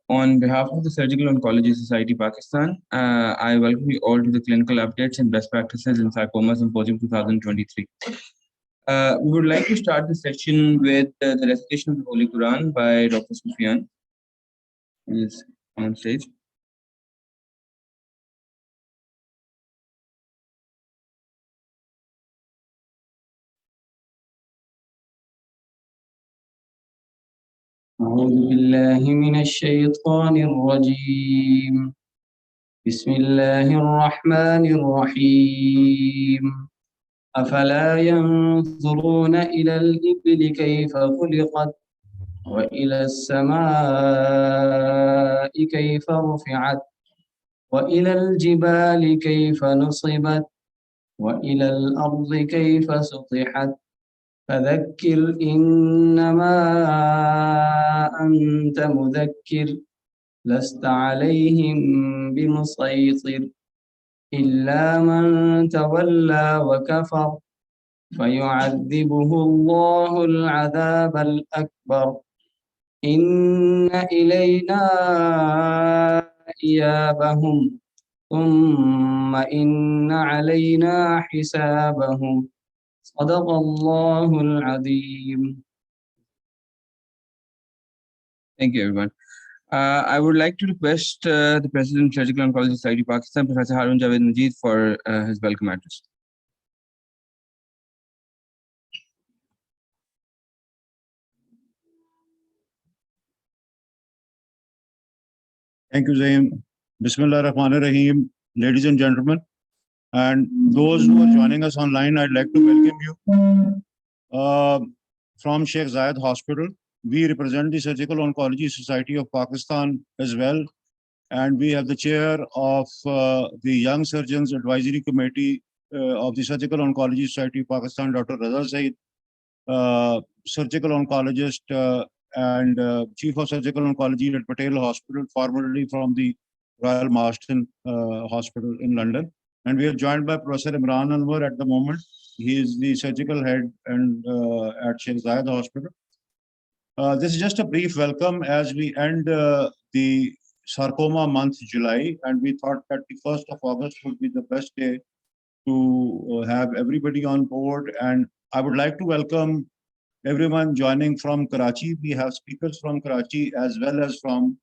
On behalf of the Surgical Oncology Society Pakistan, I welcome you all to the clinical updates and best practices in Sarcoma Symposium 2023. We would like to start the session with the recitation of the Holy Quran by Dr. Sufyan. Please come on stage. أعوذ بالله من الشيطان الرجيم بسم الله الرحمن الرحيم أفلا ينظرون إلى الإبل كيف خلقت وإلى السماء كيف رفعت وإلى الجبال كيف نصبت وإلى الأرض كيف سطحت فذكر إنما أنت مذكر لست عليهم بمسيطر إلا من تولى وكفر فيعذبه الله العذاب الأكبر إن إلينا إيابهم ثم إن علينا حسابهم صدق الله العظيم. Thank you, everyone. I would like to request the President of Surgical Oncology Society Pakistan, Professor Harun Javed Majid, for his welcome address. Thank you, Zayed. Bismillah ar-Rahman ar-Rahim. Ladies and gentlemen, and those who are joining us online, I'd like to welcome you from Sheikh Zayed Hospital. We represent the Surgical Oncology Society of Pakistan as well. And we have the chair of the Young Surgeons Advisory Committee of the Surgical Oncology Society of Pakistan, Dr. Zayed, surgical oncologist and Chief of Surgical Oncology at Patel Hospital, formerly from the Royal Marsden Hospital in London. And we are joined by Professor Imran Anwar at the moment. He is the surgical head and at Sheikh Zayed Hospital. This is just a brief welcome as we end the Sarcoma month, July, and we thought that the 1st of August would be the best day to have everybody on board. And I would like to welcome everyone joining from Karachi. We have speakers from Karachi as well as from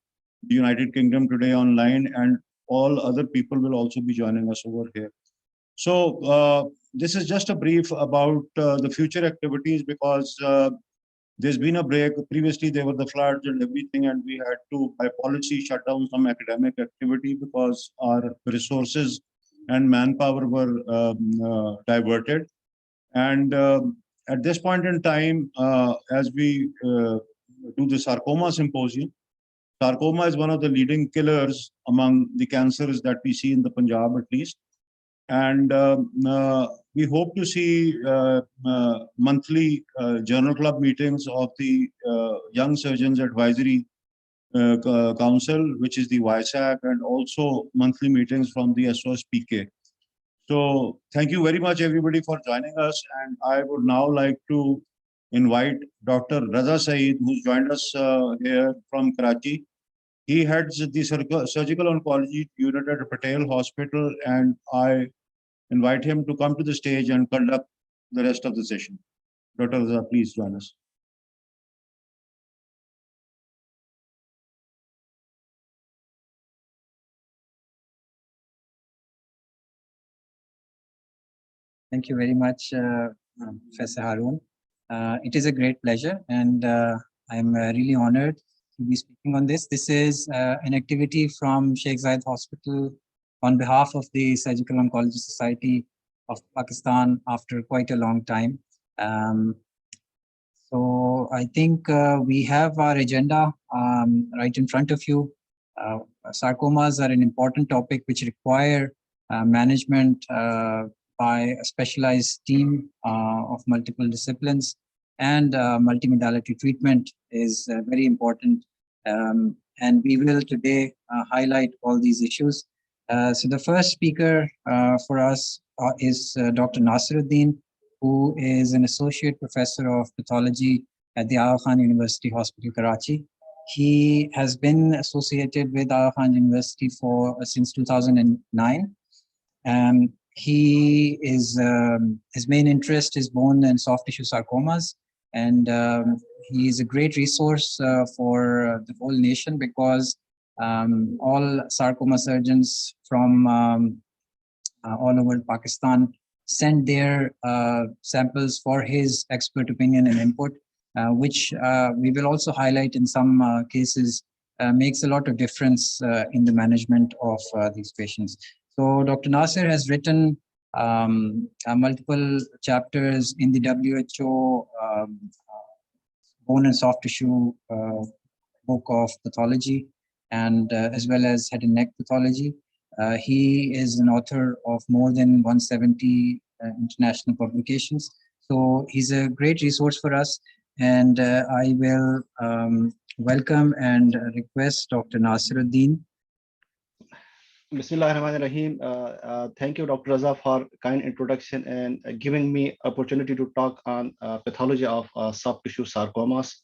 the United Kingdom today online, and all other people will also be joining us over here. So this is just a brief about the future activities, because there's been a break. Previously, there were the floods and everything, and we had to, by policy, shut down some academic activity because our resources and manpower were diverted. And at this point in time, as we do the Sarcoma Symposium, sarcoma is one of the leading killers among the cancers that we see in the Punjab, at least. And we hope to see monthly journal club meetings of the Young Surgeons Advisory Council, which is the YSAC, and also monthly meetings from the SOS-PK. So thank you very much, everybody, for joining us. And I would now like to invite Dr. Zayed, who's joined us here from Karachi. He heads the surgical oncology unit at Patel Hospital, and I invite him to come to the stage and conduct the rest of the session. Dr. Raza, please join us. Thank you very much, Professor Harun. It is a great pleasure, and I'm really honored to be speaking on this. This is an activity from Sheikh Zayed Hospital on behalf of the Surgical Oncology Society of Pakistan after quite a long time. So I think we have our agenda right in front of you. Sarcomas are an important topic which require management by a specialized team of multiple disciplines, and multimodality treatment is very important. And we will today highlight all these issues. So the first speaker for us is Dr. Nasiruddin, who is an associate professor of pathology at the Aga Khan University Hospital, Karachi. He has been associated with Aga Khan University since 2009. He is his main interest is bone and soft tissue sarcomas, and he is a great resource for the whole nation, because all sarcoma surgeons from all over Pakistan send their samples for his expert opinion and input, which we will also highlight in some cases, makes a lot of difference in the management of these patients. So Dr. Nasir has written multiple chapters in the WHO bone and soft tissue book of pathology, and as well as head and neck pathology. He is an author of more than 170 international publications. So he's a great resource for us, and I will welcome and request Dr. Nasiruddin. Bismillahirrahmanirrahim. Thank you, Dr. Raza, for kind introduction and giving me opportunity to talk on pathology of soft tissue sarcomas.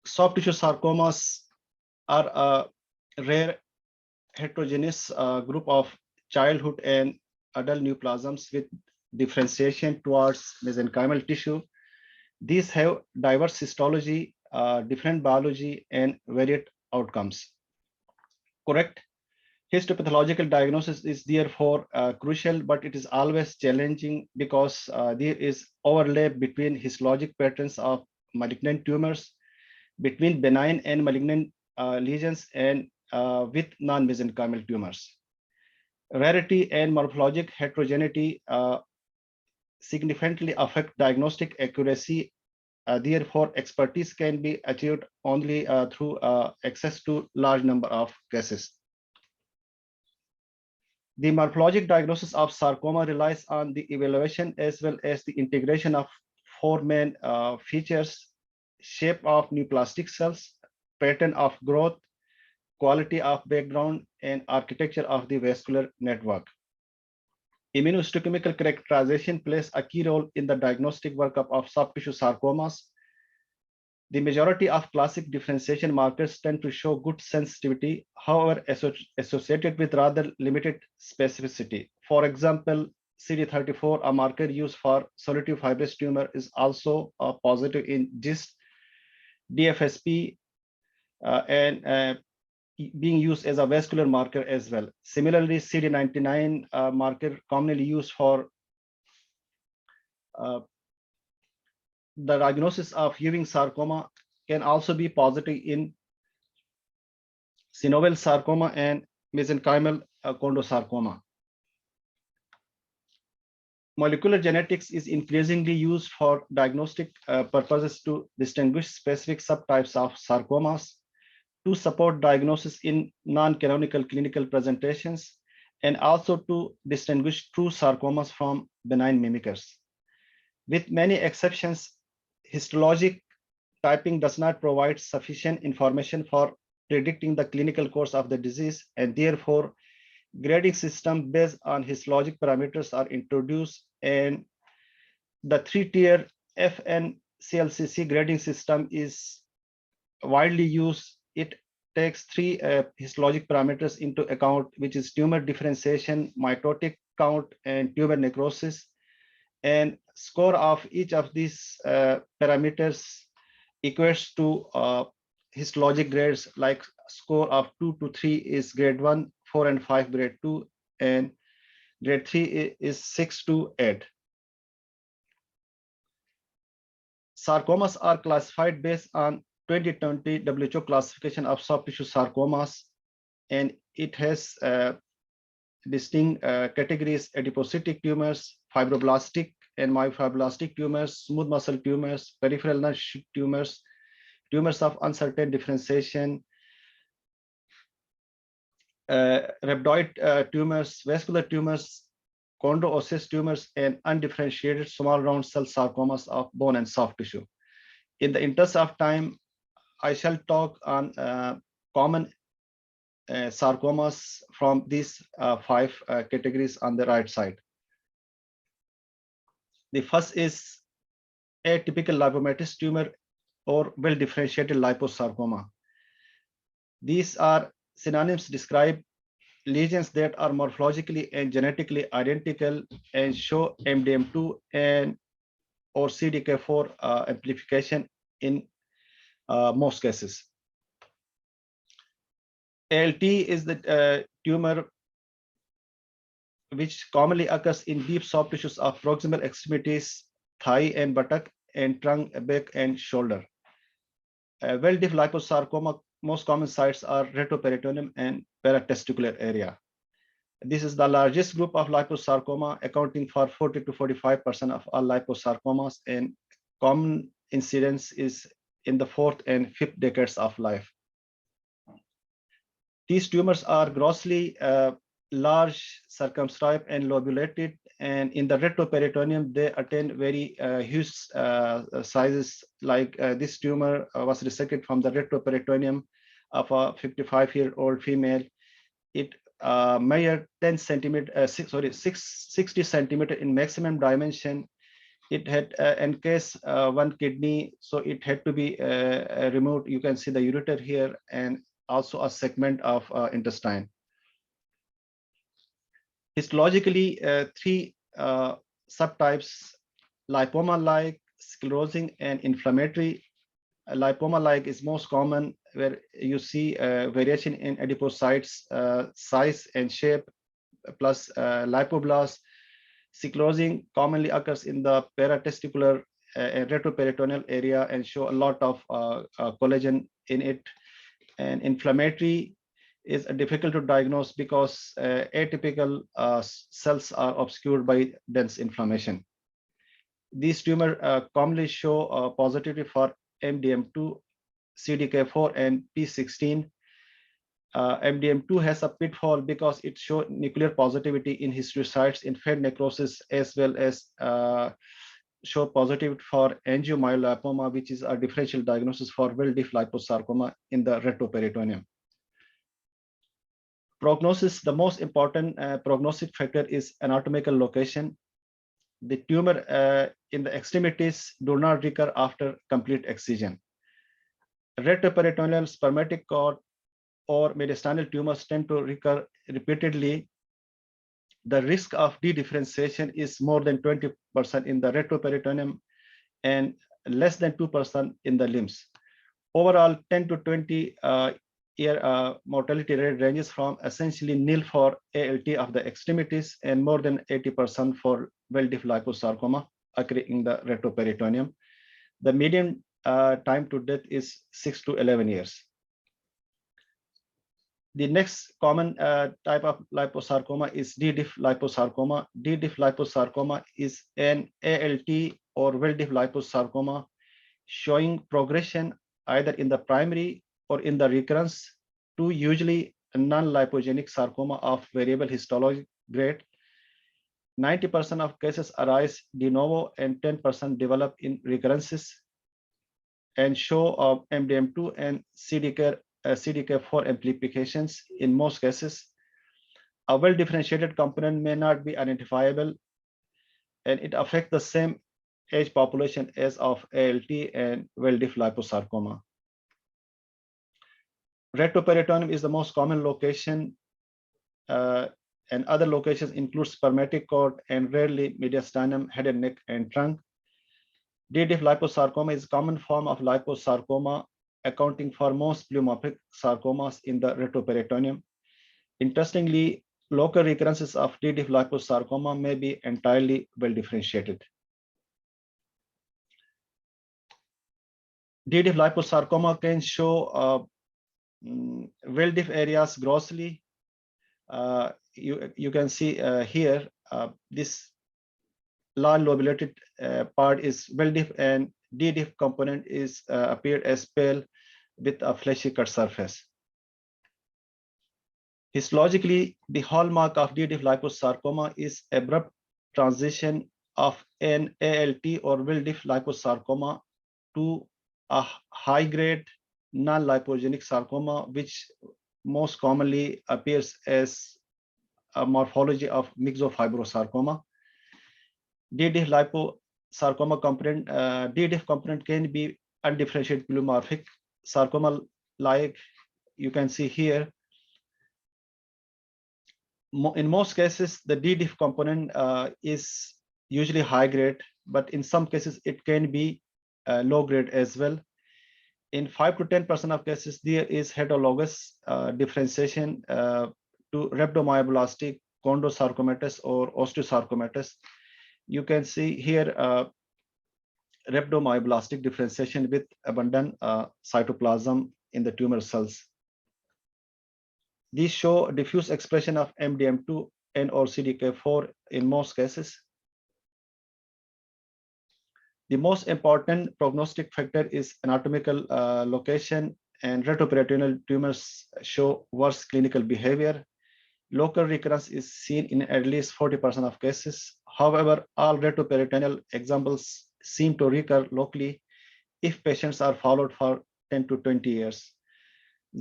Soft tissue sarcomas are a rare heterogeneous group of childhood and adult neoplasms with differentiation towards mesenchymal tissue. These have diverse histology, different biology, and varied outcomes. Correct histopathological diagnosis is therefore crucial, but it is always challenging because there is overlap between histologic patterns of malignant tumors, between benign and malignant lesions, and with non-mesenchymal tumors. Rarity and morphologic heterogeneity significantly affect diagnostic accuracy. Therefore, expertise can be achieved only through access to large number of cases. The morphologic diagnosis of sarcoma relies on the evaluation as well as the integration of four main features: shape of neoplastic cells, pattern of growth, quality of background, and architecture of the vascular network. Immunohistochemical characterization plays a key role in the diagnostic workup of soft tissue sarcomas. The majority of classic differentiation markers tend to show good sensitivity, however, associated with rather limited specificity. For example, CD34, a marker used for solutive fibrous tumor, is also positive in GIST, DFSP, and being used as a vascular marker as well. Similarly, CD99 marker commonly used for the diagnosis of Ewing sarcoma can also be positive in synovial sarcoma and mesenchymal chondrosarcoma. Molecular genetics is increasingly used for diagnostic purposes to distinguish specific subtypes of sarcomas, to support diagnosis in non-canonical clinical presentations, and also to distinguish true sarcomas from benign mimickers. With many exceptions, histologic typing does not provide sufficient information for predicting the clinical course of the disease, and therefore grading system based on histologic parameters are introduced, and the three-tier FNCLCC grading system is widely used. It takes three histologic parameters into account, which is tumor differentiation, mitotic count, and tumor necrosis. And score of each of these parameters equates to histologic grades, like score of 2 to 3 is grade 1, 4 and 5 grade 2, and grade 3 is 6 to 8. Sarcomas are classified based on 2020 WHO classification of soft tissue sarcomas, and it has distinct categories: adipocytic tumors, fibroblastic and myofibroblastic tumors, smooth muscle tumors, peripheral nerve tumors, tumors of uncertain differentiation, rhabdoid tumors, vascular tumors, chondro-osseous tumors, and undifferentiated small round cell sarcomas of bone and soft tissue. In the interest of time, I shall talk on common sarcomas from these five categories on the right side. The first is atypical lipomatous tumor or well-differentiated liposarcoma. These are synonyms describe lesions that are morphologically and genetically identical and show MDM2 and or CDK4 amplification in most cases. ALT is the tumor which commonly occurs in deep soft tissues of proximal extremities, thigh and buttock, and trunk, back, and shoulder. Well-deep liposarcoma, most common sites are retroperitoneum and paratesticular area. This is the largest group of liposarcoma, accounting for 40 to 45% of all liposarcomas, and common incidence is in the 4th and 5th decades of life. These tumors are grossly large, circumscribed, and lobulated, and in the retroperitoneum, they attain very huge sizes. Like this tumor was resected from the retroperitoneum of a 55-year-old female. It measured 60 centimeter in maximum dimension. It had encased one kidney, so it had to be removed. You can see the ureter here, and also a segment of intestine. Histologically, 3 subtypes: lipoma-like, sclerosing, and inflammatory. Lipoma-like is most common, where you see variation in adipocytes size and shape, plus lipoblast. Sclerosing commonly occurs in the paratesticular and retroperitoneal area and show a lot of collagen in it. And inflammatory is difficult to diagnose because atypical cells are obscured by dense inflammation. These tumors commonly show positivity for MDM2, CDK4, and P16. MDM2 has a pitfall because it shows nuclear positivity in histiocytes in fed necrosis, as well as show positivity for angiomyolipoma, which is a differential diagnosis for well-deep liposarcoma in the retroperitoneum. Prognosis: the most important prognostic factor is anatomical location. The tumor in the extremities do not recur after complete excision. Retroperitoneal, spermatic cord, or mediastinal tumors tend to recur repeatedly. The risk of dedifferentiation is more than 20% in the retroperitoneum and less than 2% in the limbs. Overall, 10 to 20 year mortality rate ranges from essentially nil for ALT of the extremities and more than 80% for well-deep liposarcoma occurring in the retroperitoneum. The median time to death is 6 to 11 years. The next common type of liposarcoma is D-diff liposarcoma. D-diff liposarcoma is an ALT or well-deep liposarcoma showing progression either in the primary or in the recurrence to usually a non-lipogenic sarcoma of variable histologic grade. 90% of cases arise de novo and 10% develop in recurrences and show MDM2 and CDK4 amplifications in most cases. A well-differentiated component may not be identifiable, and it affects the same age population as of ALT and well-deep liposarcoma. Retroperitoneum is the most common location, and other locations include spermatic cord and rarely mediastinum, head and neck, and trunk. D-diff liposarcoma is a common form of liposarcoma, accounting for most pleomorphic sarcomas in the retroperitoneum. Interestingly, local recurrences of D-diff liposarcoma may be entirely well differentiated. D-diff liposarcoma can show well-diff areas grossly. You can see here, this large lobulated part is well-diff, and D-diff component is appeared as pale with a fleshy cut surface. Histologically, the hallmark of D-diff liposarcoma is abrupt transition of an ALT or well-diff liposarcoma to a high-grade non-lipogenic sarcoma, which most commonly appears as a morphology of myxofibrosarcoma. D-diff sarcoma component, DDIF component can be undifferentiated pleomorphic sarcoma, like you can see here. In most cases, the DDIF component is usually high grade, but in some cases it can be low grade as well. In 5 to 10% of cases, there is heterologous differentiation to rhabdomyoblastic chondrosarcomatous or osteosarcomatous. You can see here rhabdomyoblastic differentiation with abundant cytoplasm in the tumor cells. These show diffuse expression of MDM2 and or CDK4 in most cases. The most important prognostic factor is anatomical location, and retroperitoneal tumors show worse clinical behavior. Local recurrence is seen in at least 40% of cases. However, all retroperitoneal examples seem to recur locally if patients are followed for 10 to 20 years.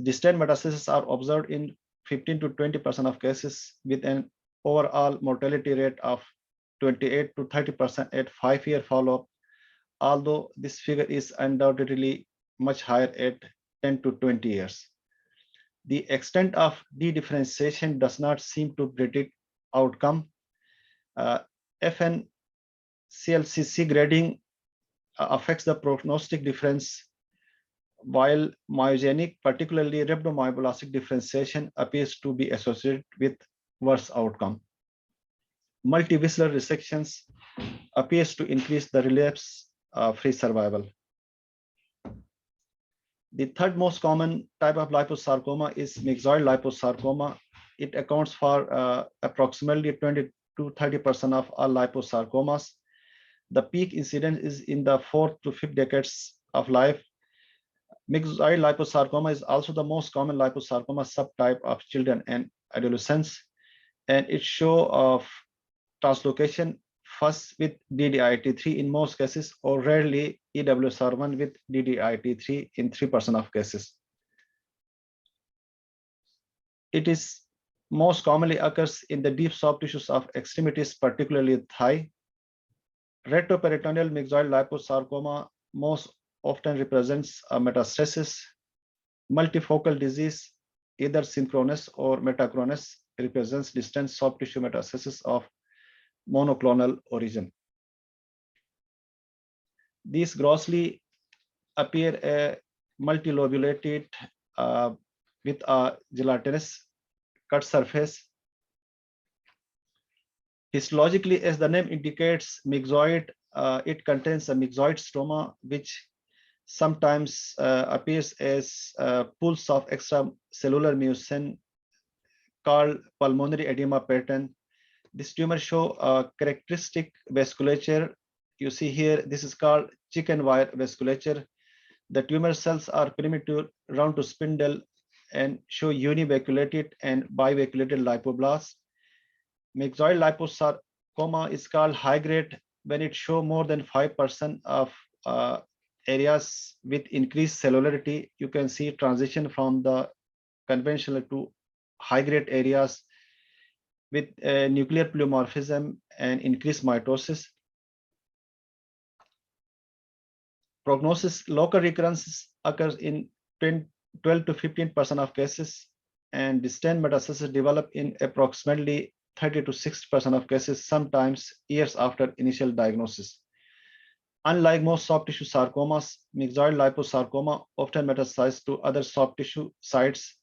Distant metastases are observed in 15 to 20% of cases, with an overall mortality rate of 28 to 30% at 5-year follow-up, although this figure is undoubtedly much higher at 10 to 20 years. The extent of dedifferentiation does not seem to predict outcome. FNCLCC grading affects the prognostic difference, while myogenic, particularly rhabdomyoblastic differentiation, appears to be associated with worse outcome. Multivisceral resections appears to increase the relapse-free survival. The third most common type of liposarcoma is myxoid liposarcoma. It accounts for approximately 20 to 30% of all liposarcomas. The peak incidence is in the 4th to 5th decades of life. Myxoid liposarcoma is also the most common liposarcoma subtype of children and adolescents, and it shows of translocation first with DDIT3 in most cases, or rarely EWSR1 with DDIT3 in 3% of cases. It is most commonly occurs in the deep soft tissues of extremities, particularly thigh. Retroperitoneal myxoid liposarcoma most often represents a metastasis. Multifocal disease, either synchronous or metachronous, represents distant soft tissue metastasis of monoclonal origin. These grossly appear multilobulated with a gelatinous cut surface. Histologically, as the name indicates, myxoid, it contains a myxoid stroma, which sometimes appears as pools of extracellular mucin called pulmonary edema pattern. This tumor show a characteristic vasculature. You see here, this is called chicken wire vasculature. The tumor cells are primitive, round to spindle, and show univacuolated and bivacuolated lipoblast. Myxoid liposarcoma is called high grade when it show more than 5% of areas with increased cellularity. You can see transition from the conventional to high grade areas with nuclear pleomorphism and increased mitosis. Prognosis: local recurrence occurs in 12 to 15% of cases, and distant metastasis develop in approximately 30 to 60% of cases, sometimes years after initial diagnosis. Unlike most soft tissue sarcomas, myxoid liposarcoma often metastasize to other soft tissue sites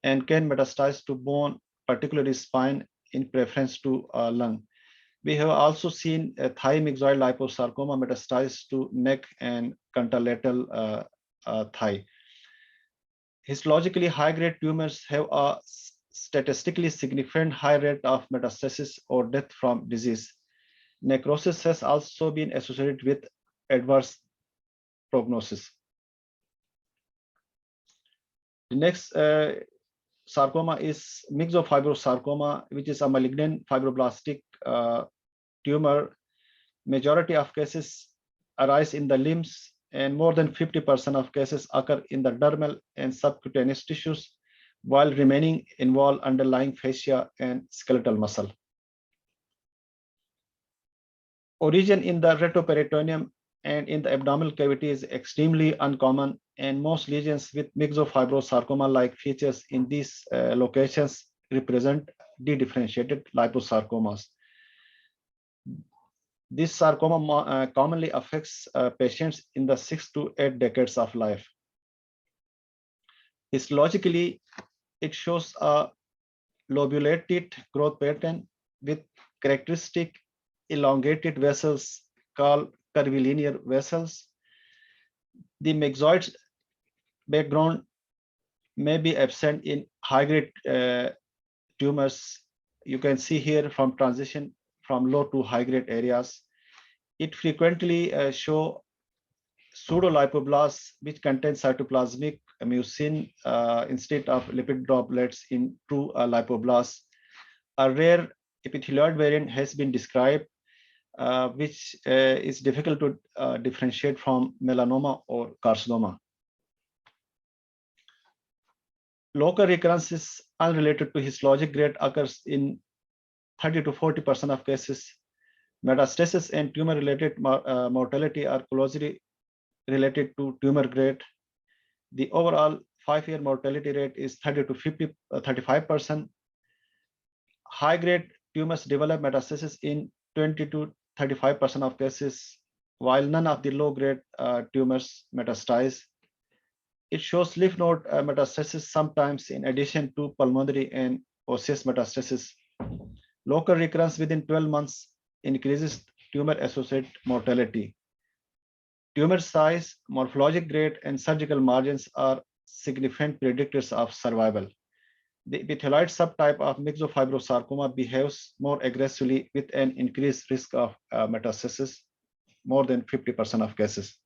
and can metastasize to bone, particularly spine, in preference to lung. We have also seen a thigh myxoid liposarcoma metastasize to neck and contralateral thigh. Histologically, high-grade tumors have a statistically significant high rate of metastasis or death from disease. Necrosis has also been associated with adverse prognosis. The next sarcoma is myxofibrosarcoma, which is a malignant fibroblastic tumor. Majority of cases arise in the limbs, and more than 50% of cases occur in the dermal and subcutaneous tissues, while remaining involved underlying fascia and skeletal muscle. Origin in the retroperitoneum and in the abdominal cavity is extremely uncommon, and most lesions with myxofibrosarcoma-like features in these locations represent dedifferentiated liposarcomas. This sarcoma commonly affects patients in the 6 to 8 decades of life. Histologically, it shows a lobulated growth pattern with characteristic elongated vessels called curvilinear vessels. The myxoid background may be absent in high-grade tumors. You can see here from transition from low to high-grade areas. It frequently show pseudolipoblasts which contain cytoplasmic mucin instead of lipid droplets in true lipoblasts. A rare epithelioid variant has been described, which is difficult to differentiate from melanoma or carcinoma. Local recurrence is unrelated to histologic grade, occurs in 30 to 40% of cases. Metastasis and tumor-related mortality are closely related to tumor grade. The overall 5-year mortality rate is 30 to 35%. High-grade tumors develop metastasis in 20 to 35% of cases, while none of the low-grade tumors metastasize. It shows lymph node metastasis sometimes in addition to pulmonary and osseous metastasis. Local recurrence within 12 months increases tumor-associated mortality. Tumor size, morphologic grade, and surgical margins are significant predictors of survival. The epithelioid subtype of myxofibrosarcoma behaves more aggressively with an increased risk of metastasis, more than 50% of cases.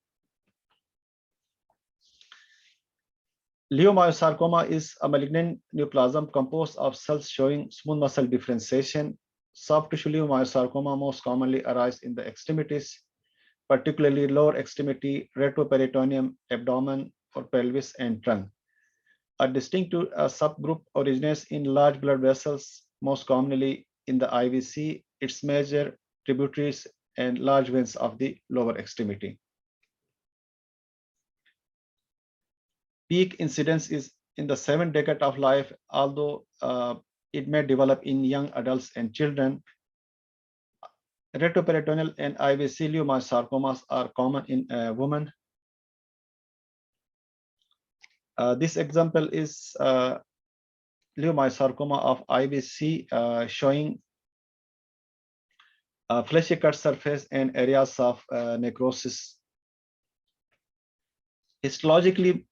Leiomyosarcoma is a malignant neoplasm composed of cells showing smooth muscle differentiation. Soft tissue leiomyosarcoma most commonly arise in the extremities, particularly lower extremity, retroperitoneum, abdomen, or pelvis and trunk. A distinct subgroup originates in large blood vessels, most commonly in the IVC, its major tributaries, and large veins of the lower extremity. Peak incidence is in the 7th decade of life, although it may develop in young adults and children. Retroperitoneal and IVC leiomyosarcomas are common in women. This example is leiomyosarcoma of IVC showing fleshy cut surface and areas of necrosis. Histologically,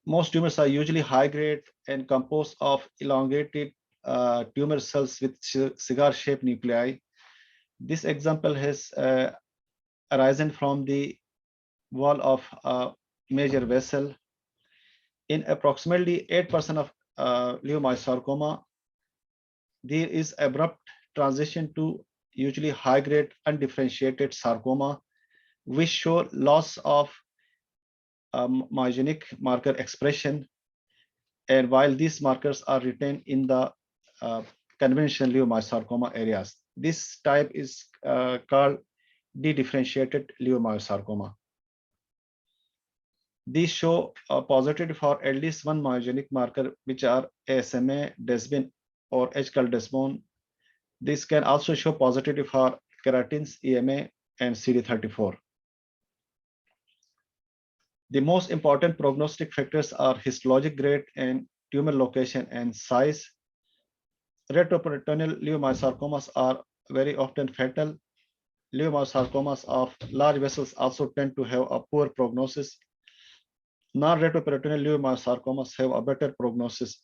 most tumors are usually high grade and composed of elongated tumor cells with cigar-shaped nuclei. This example has arisen from the wall of a major vessel. In approximately 8% of leiomyosarcoma, there is abrupt transition to usually high-grade undifferentiated sarcoma, which show loss of myogenic marker expression, and while these markers are retained in the conventional leiomyosarcoma areas. This type is called dedifferentiated leiomyosarcoma. These show a positive for at least one myogenic marker, which are ASMA, desmin, or H-desmone. This can also show positive for keratins, EMA, and CD34. The most important prognostic factors are histologic grade and tumor location and size. Retroperitoneal leiomyosarcomas are very often fatal. Leiomyosarcomas of large vessels also tend to have a poor prognosis. Non-retroperitoneal leiomyosarcomas have a better prognosis.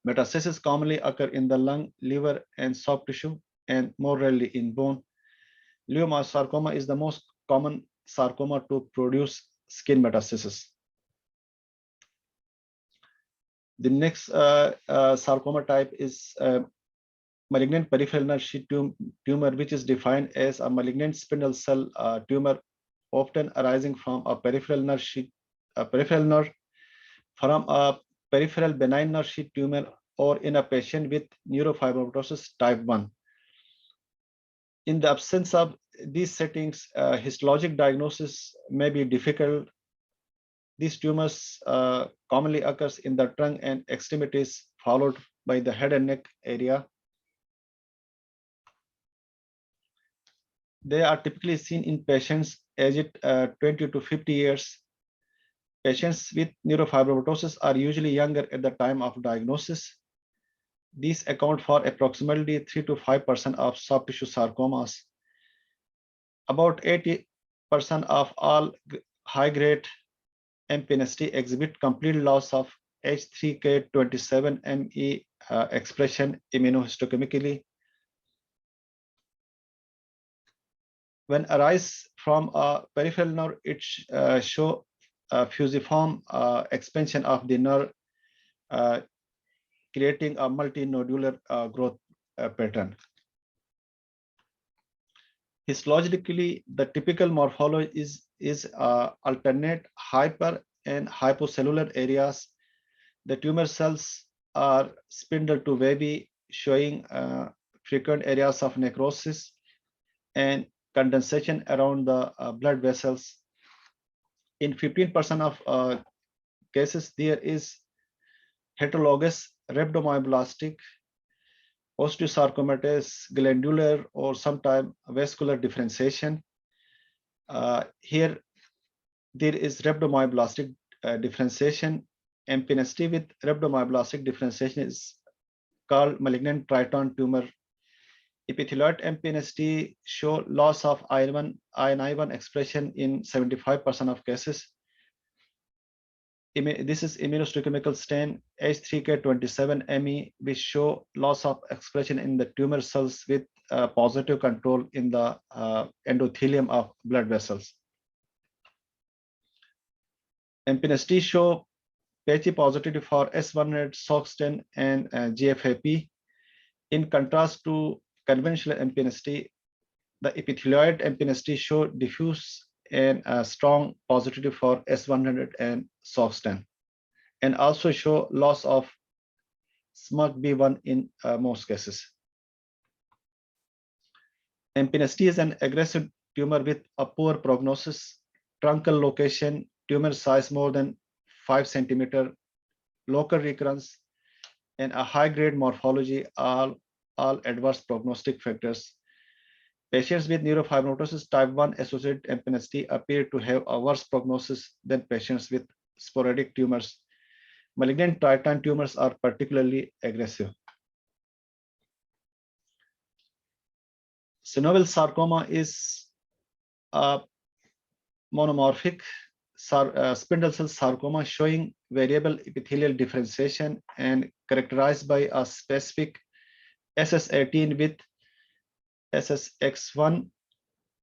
Metastases commonly occur in the lung, liver, and soft tissue, and more rarely in bone. Leiomyosarcoma is the most common sarcoma to produce skin metastasis. The next sarcoma type is malignant peripheral nerve sheath tumor, which is defined as a malignant spindle cell tumor, often arising from a peripheral nerve sheath, a peripheral nerve, from a peripheral benign nerve sheath tumor, or in a patient with neurofibromatosis type 1. In the absence of these settings, histologic diagnosis may be difficult. These tumors commonly occurs in the trunk and extremities, followed by the head and neck area. They are typically seen in patients aged 20 to 50 years. Patients with neurofibromatosis are usually younger at the time of diagnosis. These account for approximately 3 to 5% of soft tissue sarcomas. About 80% of all high-grade MPNST exhibit complete loss of H3K27Me expression immunohistochemically. When arise from a peripheral nerve, it show fusiform expansion of the nerve, creating a multinodular growth pattern. Histologically, the typical morphology is alternate hyper and hypocellular areas. The tumor cells are spindle to wavy, showing frequent areas of necrosis and condensation around the blood vessels. In 15% of cases, there is heterologous rhabdomyoblastic, osteosarcomatous, glandular, or sometimes vascular differentiation. Here, there is rhabdomyoblastic differentiation. MPNST with rhabdomyoblastic differentiation is called malignant triton tumor. Epithelioid MPNST show loss of iron I1 expression in 75% of cases. This is immunohistochemical stain H3K27Me, which show loss of expression in the tumor cells with positive control in the endothelium of blood vessels. MPNST show patchy positivity for S100, SOX10, and GFAP. In contrast to conventional MPNST, the epithelioid MPNST show diffuse and strong positivity for S100 and SOX10, and also show loss of SMARCB1 in most cases. MPNST is an aggressive tumor with a poor prognosis, truncal location, tumor size more than 5 centimeter, local recurrence, and a high-grade morphology, all adverse prognostic factors. Patients with neurofibromatosis type 1 associated MPNST appear to have a worse prognosis than patients with sporadic tumors. Malignant triton tumors are particularly aggressive. Synovial sarcoma is a monomorphic spindle cell sarcoma showing variable epithelial differentiation and characterized by a specific SS18 with SSX1,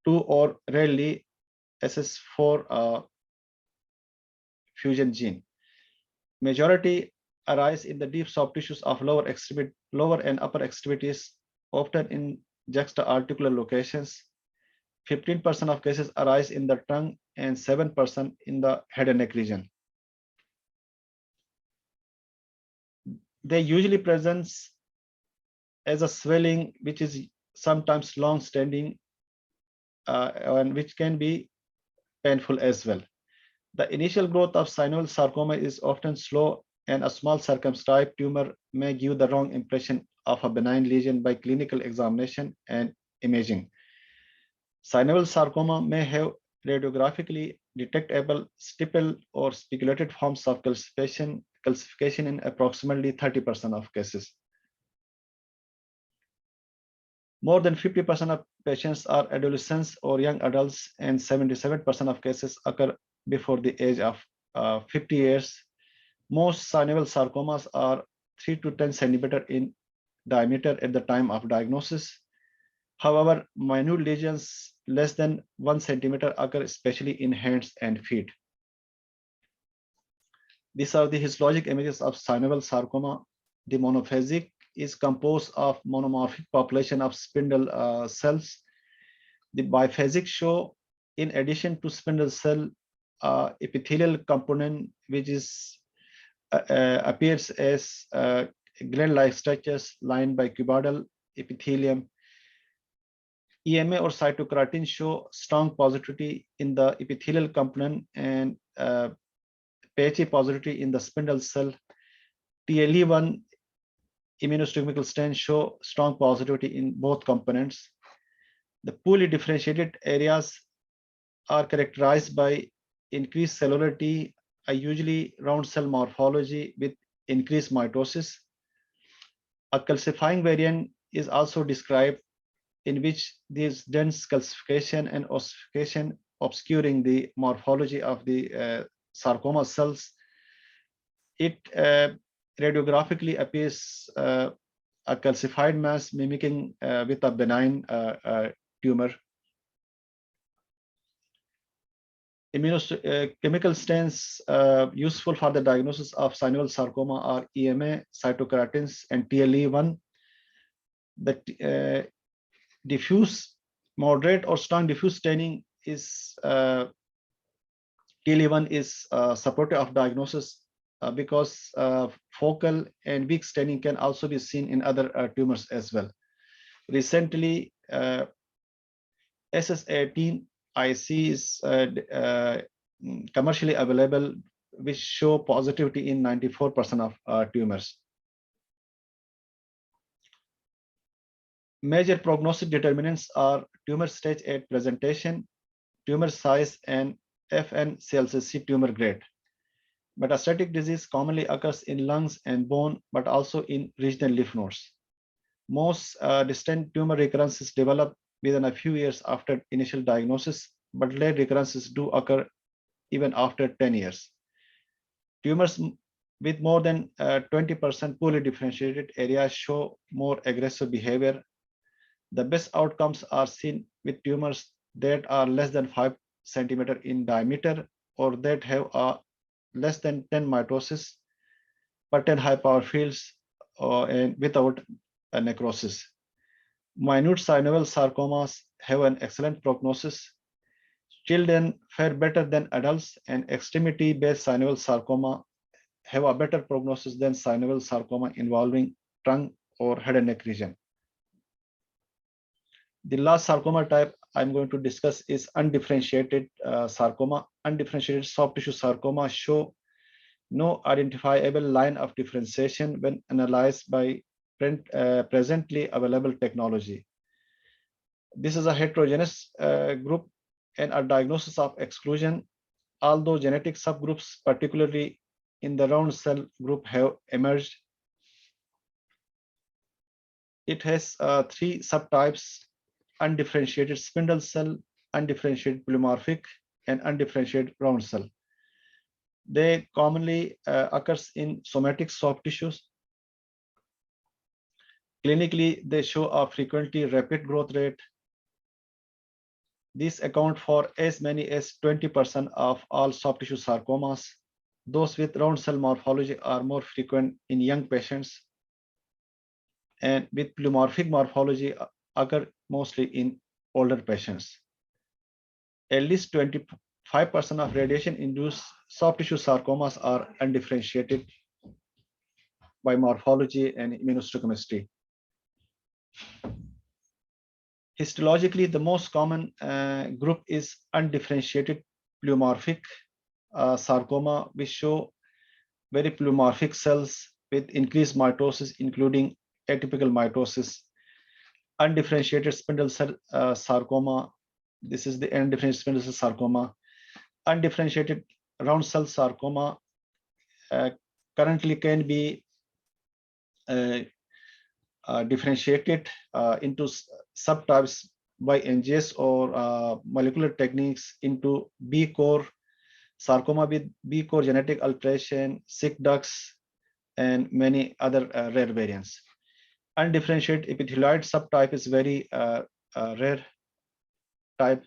2, or rarely SS4 fusion gene. Majority arise in the deep soft tissues of lower and upper extremities, often in juxta-articular locations. 15% of cases arise in the tongue and 7% in the head and neck region. They usually present as a swelling, which is sometimes long-standing and which can be painful as well. The initial growth of synovial sarcoma is often slow, and a small circumscribed tumor may give the wrong impression of a benign lesion by clinical examination and imaging. Synovial sarcoma may have radiographically detectable stipple or spiculated forms of calcification in approximately 30% of cases. More than 50% of patients are adolescents or young adults, and 77% of cases occur before the age of 50 years. Most synovial sarcomas are 3 to 10 centimeter in diameter at the time of diagnosis. However, minute lesions less than 1 centimeter occur, especially in hands and feet. These are the histologic images of synovial sarcoma. The monophasic is composed of monomorphic population of spindle cells. The biphasic show, in addition to spindle cell, epithelial component, which is appears as gland-like structures lined by cuboidal epithelium. EMA or cytokeratin show strong positivity in the epithelial component and patchy positivity in the spindle cell. TLE1 immunohistochemical stains show strong positivity in both components. The poorly differentiated areas are characterized by increased cellularity, a usually round cell morphology with increased mitosis. A calcifying variant is also described in which these dense calcification and ossification obscuring the morphology of the sarcoma cells. It radiographically appears a calcified mass mimicking with a benign tumor. Immunochemical stains useful for the diagnosis of synovial sarcoma are EMA, cytokeratins, and TLE1. The diffuse, moderate, or strong diffuse staining is TLE1 is supportive of diagnosis because focal and weak staining can also be seen in other tumors as well. Recently, SS18 IC is commercially available, which show positivity in 94% of tumors. Major prognostic determinants are tumor stage at presentation, tumor size, and FN-CLCC tumor grade. Metastatic disease commonly occurs in lungs and bone, but also in regional lymph nodes. Most distant tumor recurrences develop within a few years after initial diagnosis, but late recurrences do occur even after 10 years. Tumors with more than 20% poorly differentiated areas show more aggressive behavior. The best outcomes are seen with tumors that are less than 5 centimeters in diameter or that have a less than 10 mitosis per 10 high power fields and without a necrosis. Minute synovial sarcomas have an excellent prognosis. Children fare better than adults, and extremity-based synovial sarcoma have a better prognosis than synovial sarcoma involving tongue or head and neck region. The last sarcoma type I'm going to discuss is undifferentiated sarcoma. Undifferentiated soft tissue sarcoma show no identifiable line of differentiation when analyzed by presently available technology. This is a heterogeneous group and a diagnosis of exclusion, although genetic subgroups, particularly in the round cell group, have emerged. It has 3 subtypes: undifferentiated spindle cell, undifferentiated pleomorphic, and undifferentiated round cell. They commonly occurs in somatic soft tissues. Clinically, they show a frequently rapid growth rate. These account for as many as 20% of all soft tissue sarcomas. Those with round cell morphology are more frequent in young patients, and with pleomorphic morphology occur mostly in older patients. At least 25% of radiation-induced soft tissue sarcomas are undifferentiated by morphology and immunohistochemistry. Histologically, the most common group is undifferentiated pleomorphic sarcoma, which show very pleomorphic cells with increased mitosis, including atypical mitosis. Undifferentiated spindle cell sarcoma, this is the undifferentiated spindle cell sarcoma. Undifferentiated round cell sarcoma currently can be differentiated into subtypes by NGS or molecular techniques into B core sarcoma with B core genetic alteration, sick ducts, and many other rare variants. Undifferentiated epithelioid subtype is very rare type.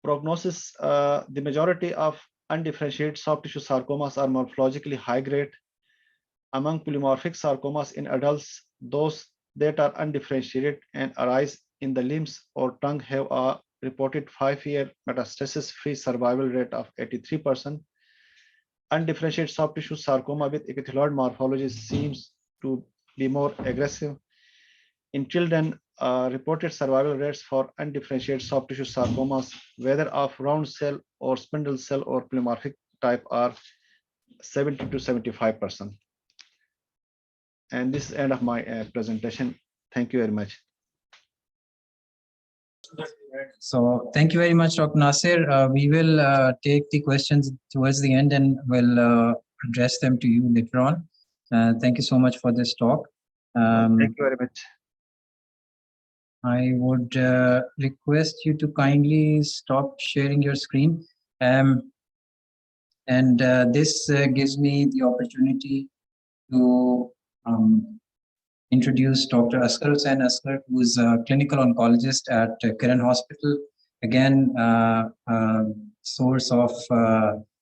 Prognosis, the majority of undifferentiated soft tissue sarcomas are morphologically high grade. Among pleomorphic sarcomas in adults, those that are undifferentiated and arise in the limbs or tongue have a reported 5-year metastasis-free survival rate of 83%. Undifferentiated soft tissue sarcoma with epithelioid morphology seems to be more aggressive. In children, reported survival rates for undifferentiated soft tissue sarcomas, whether of round cell or spindle cell or polymorphic type, are 70 to 75%. And this is the end of my presentation. Thank you very much. So thank you very much, Dr. Nasir. We will take the questions towards the end and we'll address them to you later on. Thank you so much for this talk. Thank you very much. I would request you to kindly stop sharing your screen. This gives me the opportunity to introduce Dr. Asghar Hussain Asghar, who is a clinical oncologist at Kiran Hospital. Again, source of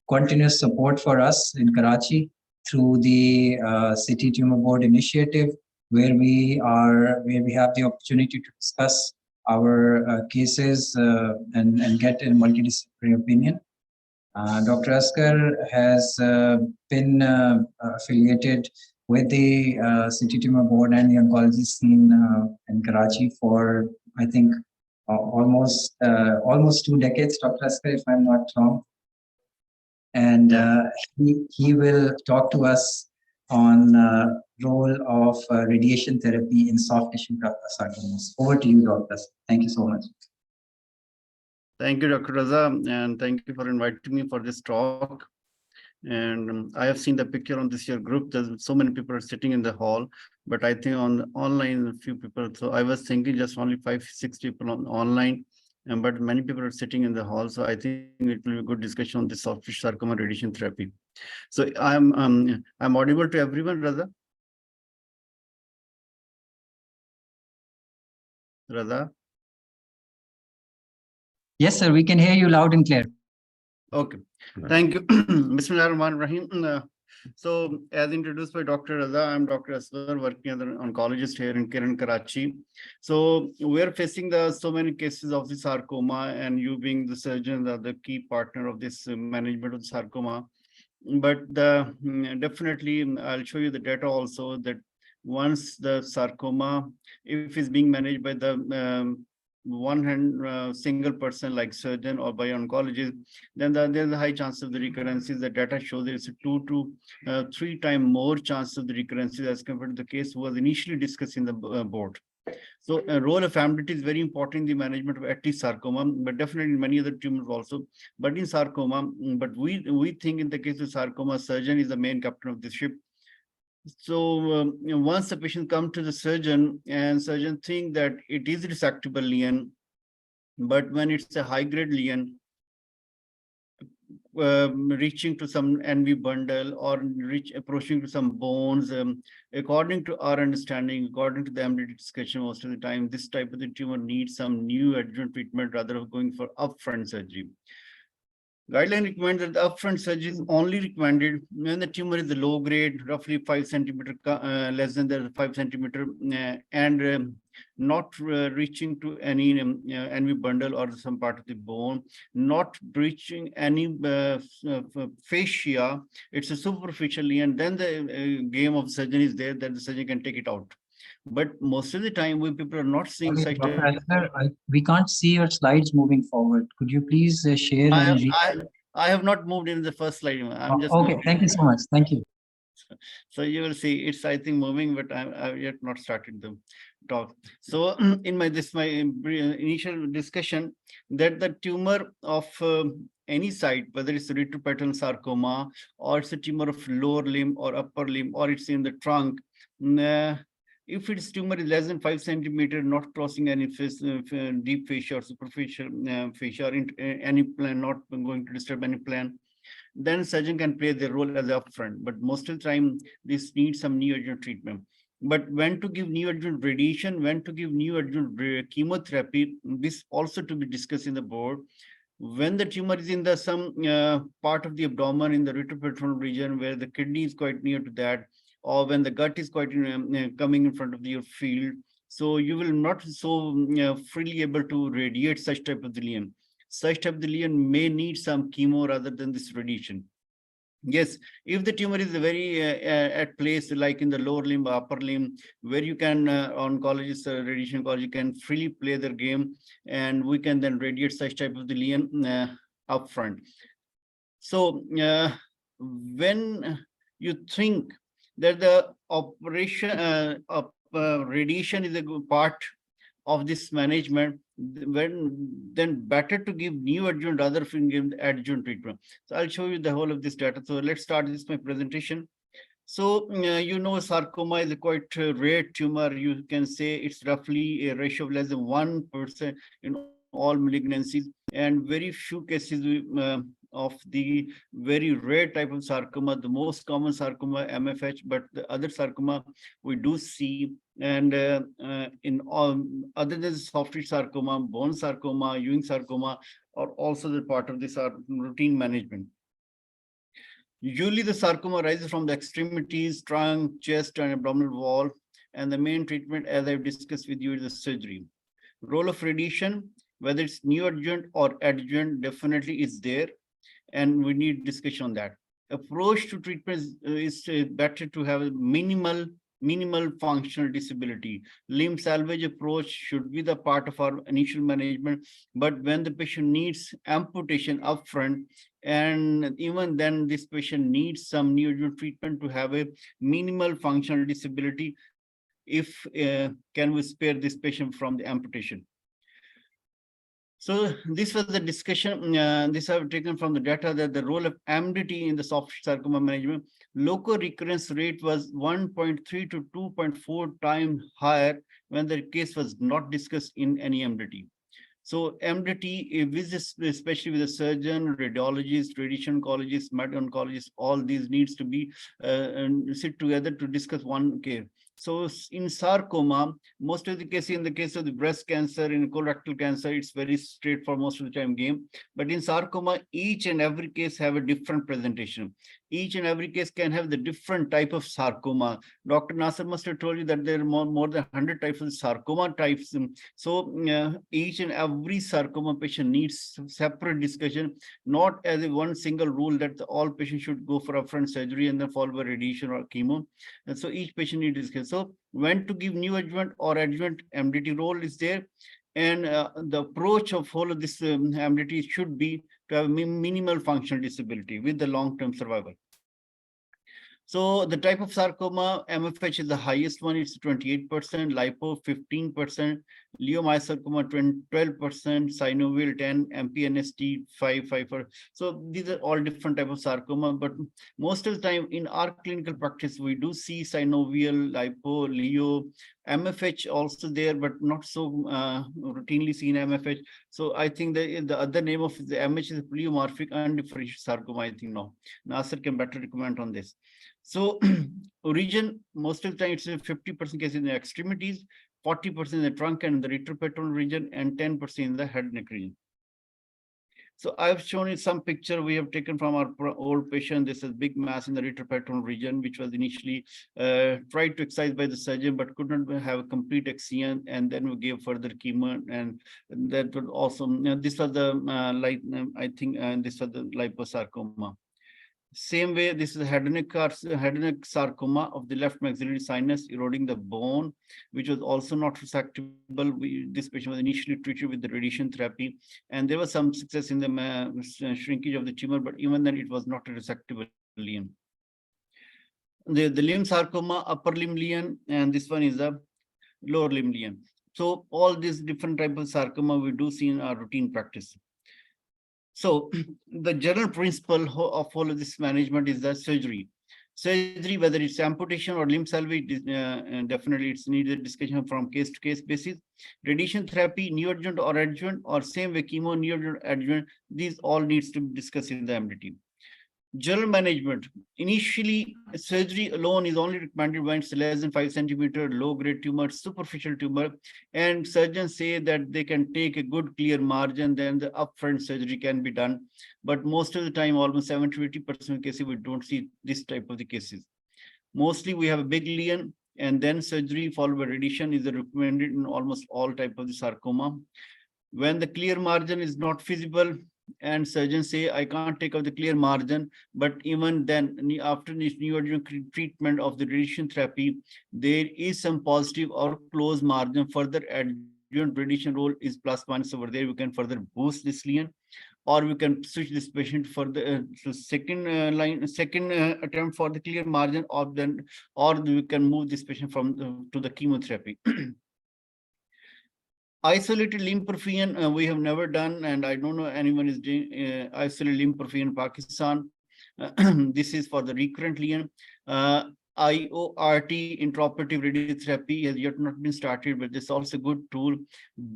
continuous support for us in Karachi through the City Tumor Board initiative, where we have the opportunity to discuss our cases and get a multidisciplinary opinion. Dr. Asghar has been affiliated with the City Tumor Board and the oncology scene in Karachi for, I think, almost 2 decades, Dr. Asghar, if I'm not wrong. And he will talk to us on role of radiation therapy in soft tissue sarcomas. Over to you, Dr. Asghar. Thank you so much. Thank you, Dr. Raza, and thank you for inviting me for this talk. And I have seen the picture on this year group. There's so many people are sitting in the hall, but I think on online a few people. So I was thinking just only 5-6 people on online, but many people are sitting in the hall. So I think it will be a good discussion on the soft tissue sarcoma radiation therapy. So I'm audible to everyone, Raza? Raza? Yes, sir. We can hear you loud and clear. Okay, thank you. Bismillahirrahmanirrahim. So, as introduced by Dr. Raza, I'm Dr. Asghar, working as an oncologist here in Kiran, Karachi. So, we're facing so many cases of the sarcoma, and you being the surgeon are the key partner of this management of the sarcoma. But definitely, I'll show you the data also that once the sarcoma, if it's being managed by the single person like surgeon or by oncologist, then there's a high chance of the recurrences. The data shows there's a 2 to 3 times more chance of the recurrences as compared to the case was initially discussed in the board. So a role of family is very important in the management of at least sarcoma, but definitely in many other tumors also. But in sarcoma, but we think in the case of sarcoma, surgeon is the main captain of the ship. So once the patient comes to the surgeon and surgeon think that it is resectable lesion, but when it's a high-grade lesion, reaching to some NV bundle or approaching to some bones, according to our understanding, according to the MD discussion, most of the time, this type of the tumor needs some new adjuvant treatment rather than going for upfront surgery. Guideline recommends that the upfront surgery is only recommended when the tumor is low grade, roughly 5 centimeter, less than the 5 centimeter, and not reaching to any NV bundle or some part of the bone, not breaching any fascia. It's a superficially, and then the game of surgery is there that the surgeon can take it out. But most of the time, we people are not seeing such. Dr. Asghar, we can't see your slides moving forward. Could you please share? I have not moved in the first slide. I'm just okay. Thank you so much. Thank you. So you will see it's, I think, moving, but I've yet not started the talk. So in my initial discussion that the tumor of any site, whether it's a retroperitoneal sarcoma or it's a tumor of lower limb or upper limb or it's in the trunk, if its tumor is less than 5 centimeters, not crossing any deep fascia or superficial fascia or any plan, not going to disturb any plan, then surgeon can play their role as upfront. But most of the time, this needs some neoadjuvant treatment. But when to give neoadjuvant radiation, when to give neoadjuvant chemotherapy, this also to be discussed in the board. When the tumor is in the some part of the abdomen in the retroperitoneal region where the kidney is quite near to that, or when the gut is quite coming in front of your field, so you will not so freely able to radiate such type of the lesion. Such type of the lesion may need some chemo rather than this radiation. Yes, if the tumor is very at place like in the lower limb, upper limb, where you can oncologists, radiation oncology can freely play their game, and we can then radiate such type of the lesion upfront. So when you think that the operation radiation is a good part of this management, then better to give neoadjuvant rather than give adjuvant treatment. So I'll show you the whole of this data. So let's start this my presentation. So you know, sarcoma is a quite rare tumor. You can say it's roughly a ratio of less than 1% in all malignancies, and very few cases of the very rare type of sarcoma. The most common sarcoma, MFH, but the other sarcoma we do see. And in all, other than soft tissue sarcoma, bone sarcoma, Ewing sarcoma are also the part of this routine management. Usually the sarcoma rises from the extremities, trunk, chest, and abdominal wall. And the main treatment, as I've discussed with you, is the surgery. Role of radiation, whether it's neoadjuvant or adjuvant, definitely is there. And we need discussion on that. Approach to treatment is better to have a minimal functional disability. Limb salvage approach should be the part of our initial management, but when the patient needs amputation upfront, and even then this patient needs some neoadjuvant treatment to have a minimal functional disability, if can we spare this patient from the amputation. So this was the discussion. This I've taken from the data that the role of MDT in the soft sarcoma management. Local recurrence rate was 1.3 to 2.4 times higher when the case was not discussed in any MDT. So MDT visits, especially with a surgeon, radiologist, radiation oncologist, medical oncologist, all these needs to be sit together to discuss one case. So in sarcoma, most of the cases, in the case of the breast cancer, in colorectal cancer, it's very straight for most of the time game. But in sarcoma, each and every case have a different presentation. Each and every case can have the different type of sarcoma. Dr. Nasser must have told you that there are more than 100 types of sarcoma types. So each and every sarcoma patient needs separate discussion, not as a one single rule that all patients should go for upfront surgery and then followed by radiation or chemo. And so each patient needs discussion. So when to give neoadjuvant or adjuvant, MDT role is there. And the approach of all of this MDT should be to have minimal functional disability with the long-term survival. So the type of sarcoma, MFH is the highest one, it's 28%, lipo 15%, leiomyosarcoma 12%, synovial 10, MPNST 5. So these are all different type of sarcoma, but most of the time in our clinical practice, we do see synovial, lipo, leo, MFH also there, but not so routinely seen MFH. So I think the other name of the MH is pleomorphic undifferentiated sarcoma, I think now. Nasser can better comment on this. So origin, most of the time it's 50% cases in the extremities, 40% in the trunk and the retroperitoneal region, and 10% in the head neck region. So I've shown you some picture we have taken from our old patient. This is big mass in the retroperitoneal region, which was initially tried to excise by the surgeon, but could not have a complete excision. And then we gave further chemo, and that would also, this was the I think this was the liposarcoma. Same way, this is a head and neck sarcoma of the left maxillary sinus, eroding the bone, which was also not resectable. This patient was initially treated with the radiation therapy, and there was some success in the shrinkage of the tumor, but even then it was not a resectable lesion. The limb sarcoma, upper limb lesion, and this one is the lower limb lesion. So all these different types of sarcoma we do see in our routine practice. So the general principle of all of this management is the surgery. Surgery, whether it's amputation or limb salvage, definitely it's needed discussion from case to case basis. Radiation therapy, neoadjuvant or adjuvant, or same way chemo, neoadjuvant, adjuvant, these all needs to be discussed in the MDT. General management. Initially, surgery alone is only recommended when it's less than 5 centimeter, low-grade tumor, superficial tumor, and surgeons say that they can take a good clear margin, then the upfront surgery can be done. But most of the time, almost 70 to 80% of cases, we don't see this type of the cases. Mostly, we have a big lesion, and then surgery followed by radiation is recommended in almost all type of the sarcoma. When the clear margin is not feasible, and surgeons say, I can't take out the clear margin, but even then, after this neoadjuvant treatment of the radiation therapy, there is some positive or close margin. Further adjuvant radiation role is plus minus over there. We can further boost this lesion, or we can switch this patient for the second attempt for the clear margin, or we can move this patient from to the chemotherapy. Isolated limb perfusion, we have never done, and I don't know anyone is doing isolated limb perfusion in Pakistan. This is for the recurrent lesion. IORT, intraoperative radiotherapy, has yet not been started, but this is also a good tool.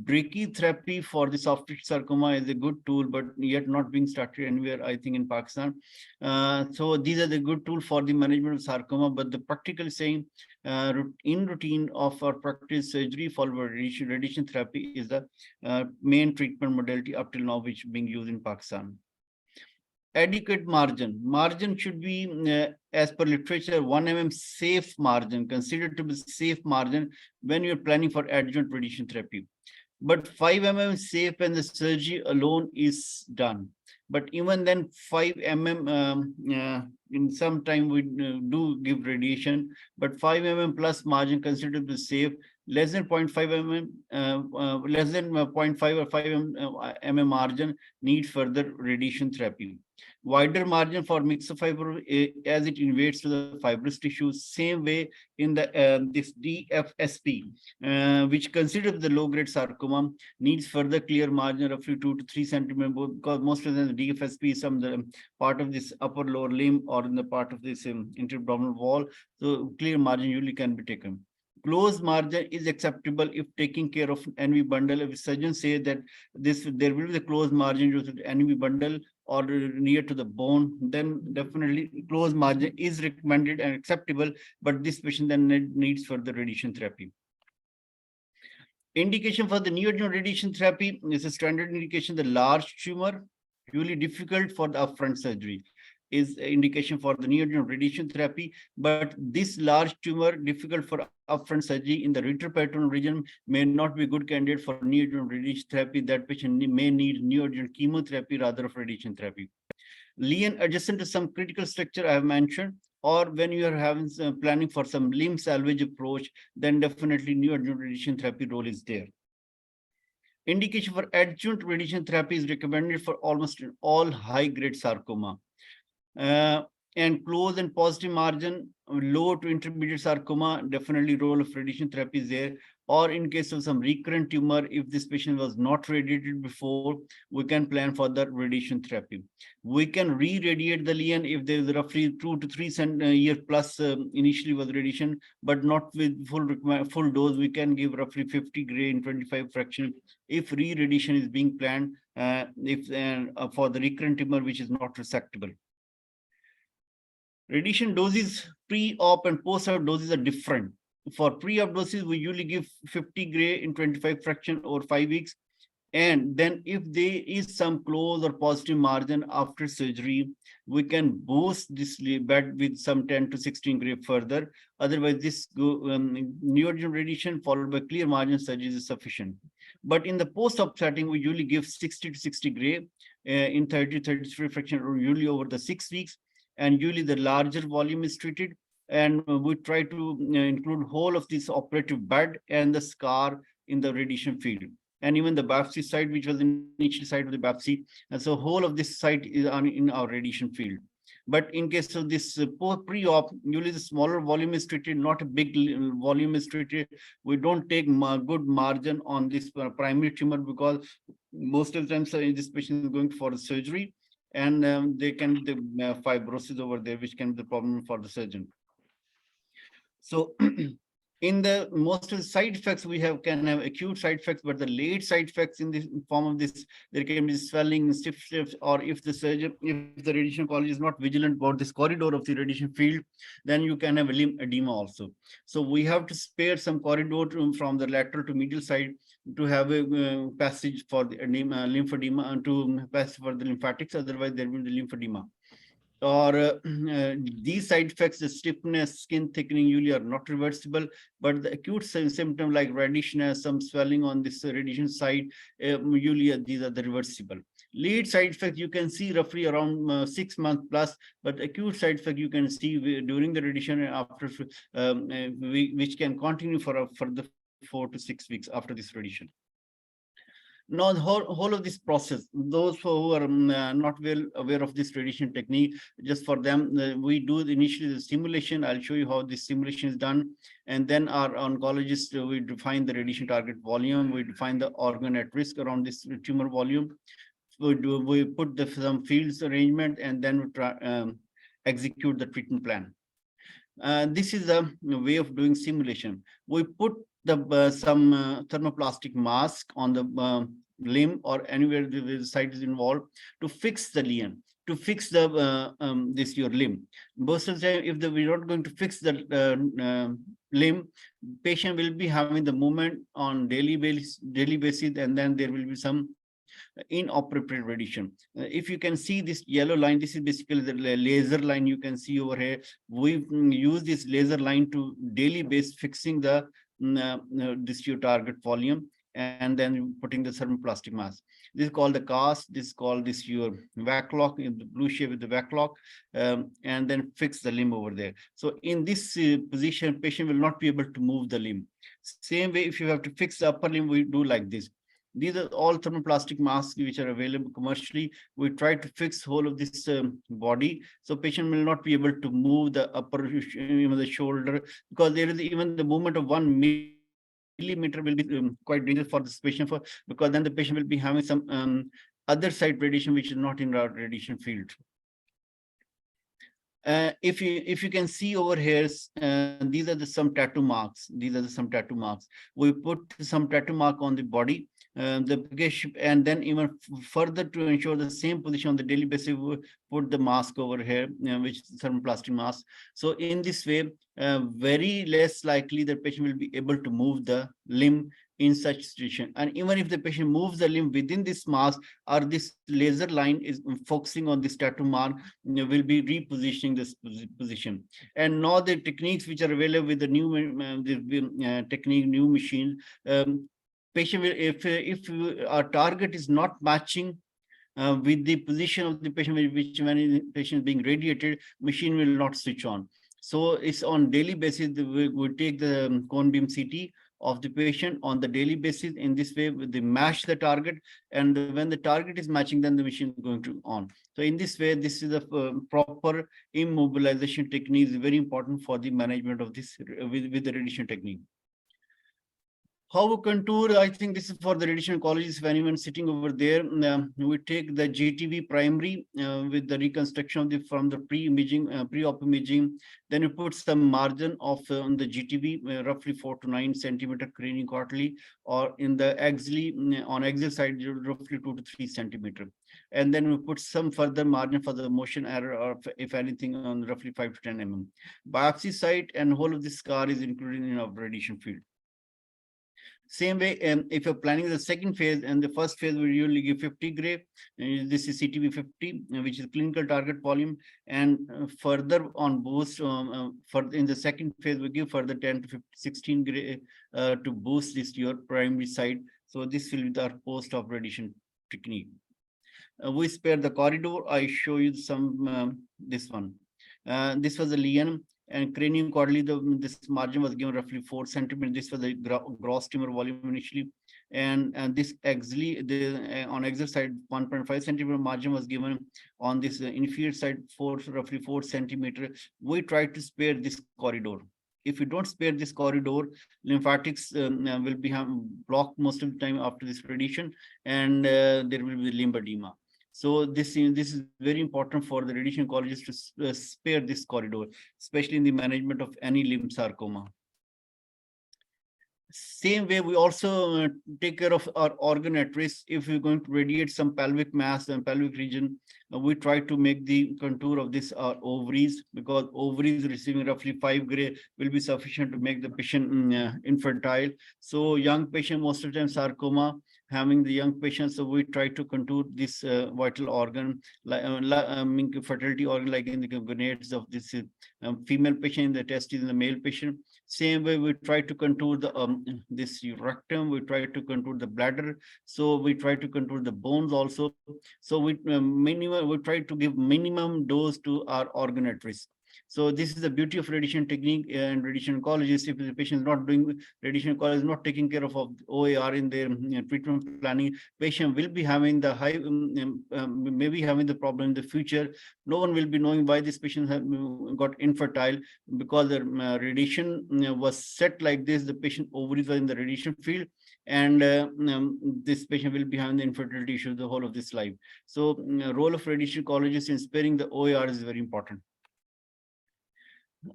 Brachytherapy for the soft tissue sarcoma is a good tool, but yet not being started anywhere, I think, in Pakistan. So these are the good tool for the management of sarcoma, but the practical saying, in routine of our practice, surgery followed by radiation therapy is the main treatment modality up till now, which is being used in Pakistan. Adequate margin. Margin should be, as per literature, 1 mm safe margin, considered to be safe margin when you're planning for adjuvant radiation therapy. But 5 mm safe when the surgery alone is done. But even then, 5 mm, in some time we do give radiation, but 5 mm plus margin considered to be safe. Less than 0.5 mm, less than 0.5 or 5 mm margin need further radiation therapy. Wider margin for myxofibril as it invades to the fibrous tissue. Same way in the this DFSP, which considers the low-grade sarcoma, needs further clear margin roughly 2 to 3 centimeters, because most of the DFSP is some the part of this upper lower limb or in the part of this intra-abdominal wall. So clear margin usually can be taken. Close margin is acceptable if taking care of NV bundle. If surgeons say that there will be the close margin due to NV bundle or near to the bone, then definitely close margin is recommended and acceptable, but this patient then needs further radiation therapy. Indication for the neoadjuvant radiation therapy is a standard indication. The large tumor, really difficult for the upfront surgery, is indication for the neoadjuvant radiation therapy. But this large tumor, difficult for upfront surgery in the retroperitoneal region, may not be a good candidate for neoadjuvant radiation therapy. That patient may need neoadjuvant chemotherapy rather of radiation therapy. Lesion adjacent to some critical structure I have mentioned, or when you are having planning for some limb salvage approach, then definitely neoadjuvant radiation therapy role is there. Indication for adjuvant radiation therapy is recommended for almost all high-grade sarcoma. And close and positive margin, low to intermediate sarcoma, definitely role of radiation therapy is there. Or in case of some recurrent tumor, if this patient was not radiated before, we can plan for the radiation therapy. We can re-radiate the lesion if there is roughly 2 to 3 year plus initially was radiation, but not with full dose. We can give roughly 50 gray in 25 fraction if re-radiation is being planned for the recurrent tumor which is not resectable. Radiation doses, pre-op and post-op doses are different. For pre-op doses, we usually give 50 gray in 25 fraction over 5 weeks. And then if there is some close or positive margin after surgery, we can boost this bed with some 10 to 16 gray further. Otherwise, this neoadjuvant radiation followed by clear margin surgery is sufficient. But in the post-op setting, we usually give 60 to 60 gray in 30 to 33 fraction, or usually over the 6 weeks. And usually the larger volume is treated, and we try to include whole of this operative bed and the scar in the radiation field, and even the biopsy site, which was the initial site of the biopsy. And so whole of this site is in our radiation field. But in case of this pre-op, usually the smaller volume is treated, not a big volume is treated. We don't take good margin on this primary tumor, because most of the times this patient is going for surgery, and they can be the fibrosis over there, which can be the problem for the surgeon. So in the most of the side effects, we can have acute side effects, but the late side effects in the form of this, there can be swelling, stiff, or if the surgeon, if the radiation oncology is not vigilant about this corridor of the radiation field, then you can have limb edema also. So we have to spare some corridor from the lateral to medial side to have a passage for the lymphedema, and to pass for the lymphatics. Otherwise, there will be lymphedema. Or these side effects, the stiffness, skin thickening, usually are not reversible, but the acute symptom like redishness, some swelling on this radiation side, usually these are the reversible. Lead side effect, you can see roughly around 6 months plus, but acute side effect you can see during the radiation and after, which can continue for a further 4 to 6 weeks after this radiation. Now, the whole of this process, those who are not well aware of this radiation technique, just for them, we do initially the simulation. I'll show you how this simulation is done. And then our oncologist, we define the radiation target volume, we define the organ at risk around this tumor volume. We put some fields arrangement, and then we try, execute the treatment plan. This is a way of doing simulation. We put the some thermoplastic mask on the limb or anywhere the site is involved to fix the lesion, to fix the this your limb. Most of the time, if we're not going to fix the limb, patient will be having the movement on daily basis, and then there will be some inappropriate radiation. If you can see this yellow line, this is basically the laser line you can see over here. We use this laser line to daily base fixing the this your target volume, and then putting the thermoplastic mask. This is called the cast. This is called this your vac lock in the blue shape with the vac lock, and then fix the limb over there. So in this position, patient will not be able to move the limb. Same way, if you have to fix the upper limb, we do like this. These are all thermoplastic masks which are available commercially. We try to fix whole of this body, so patient will not be able to move the upper, even the shoulder, because there is even the movement of 1 millimeter will be quite dangerous for this patient, because then the patient will be having some other side radiation which is not in our radiation field. If you can see over here, these are some tattoo marks. These are some tattoo marks. We put some tattoo mark on the body. And then even further to ensure the same position on the daily basis, we put the mask over here, which is thermoplastic mask. So in this way, very less likely the patient will be able to move the limb in such situation. And even if the patient moves the limb within this mask, or this laser line is focusing on this tattoo mark, will be repositioning this position. And now the techniques which are available with the new technique, new machine, patient will, if our target is not matching with the position of the patient, which when the patient is being radiated, machine will not switch on. So it's on daily basis, we take the cone beam CT of the patient on the daily basis. In this way, they match the target, and when the target is matching, then the machine is going to on. So in this way, this is a proper immobilization technique, is very important for the management of this with the radiation technique. How we contour, I think this is for the radiation oncologists. If anyone sitting over there, we take the GTV primary with the reconstruction of from the pre-imaging, pre-op imaging. Then we put some margin of on the GTV, roughly 4 to 9 centimeter cranial quarterly, or in the axially, on axial side, roughly 2 to 3 centimeter. And then we put some further margin for the motion error, or if anything, on roughly 5 to 10 mm. Biopsy site and whole of this scar is included in our radiation field. Same way, if you're planning the second phase, and the first phase we usually give 50 gray. This is CTV 50, which is clinical target volume, and further on boost. In the second phase, we give further 10 to 16 gray to boost this your primary side. So this will be our post-op radiation technique. We spare the corridor. I show you some this one. This was a lesion. And cranium quarterly, this margin was given roughly 4 centimeters. This was the gross tumor volume initially, and this axially, on axial side, 1.5 centimeter margin was given. On this inferior side, roughly 4 centimeters. We try to spare this corridor. If you don't spare this corridor, lymphatics will be blocked most of the time after this radiation, and there will be lymphedema. So this is very important for the radiation oncologist to spare this corridor, especially in the management of any limb sarcoma. Same way, we also take care of our organ at risk. If we're going to radiate some pelvic mass and pelvic region, we try to make the contour of this ovaries, because ovaries receiving roughly 5 gray will be sufficient to make the patient infertile. So young patient, most of the time sarcoma, having the young patients, so we try to contour this vital organ, like fertility organ, like in the gonads of this female patient, in the testes in the male patient. Same way, we try to contour the this rectum, we try to contour the bladder, so we try to contour the bones also. So we we try to give minimum dose to our organ at risk. So this is the beauty of radiation technique and radiation oncologist. If the patient is not doing radiation oncology, not taking care of OAR in their treatment planning, patient will be having the high, maybe having the problem in the future. No one will be knowing why this patient have got infertile, because the radiation was set like this. The patient ovaries were in the radiation field, and this patient will be having the infertility issue the whole of this life. So role of radiation oncologist in sparing the OAR is very important.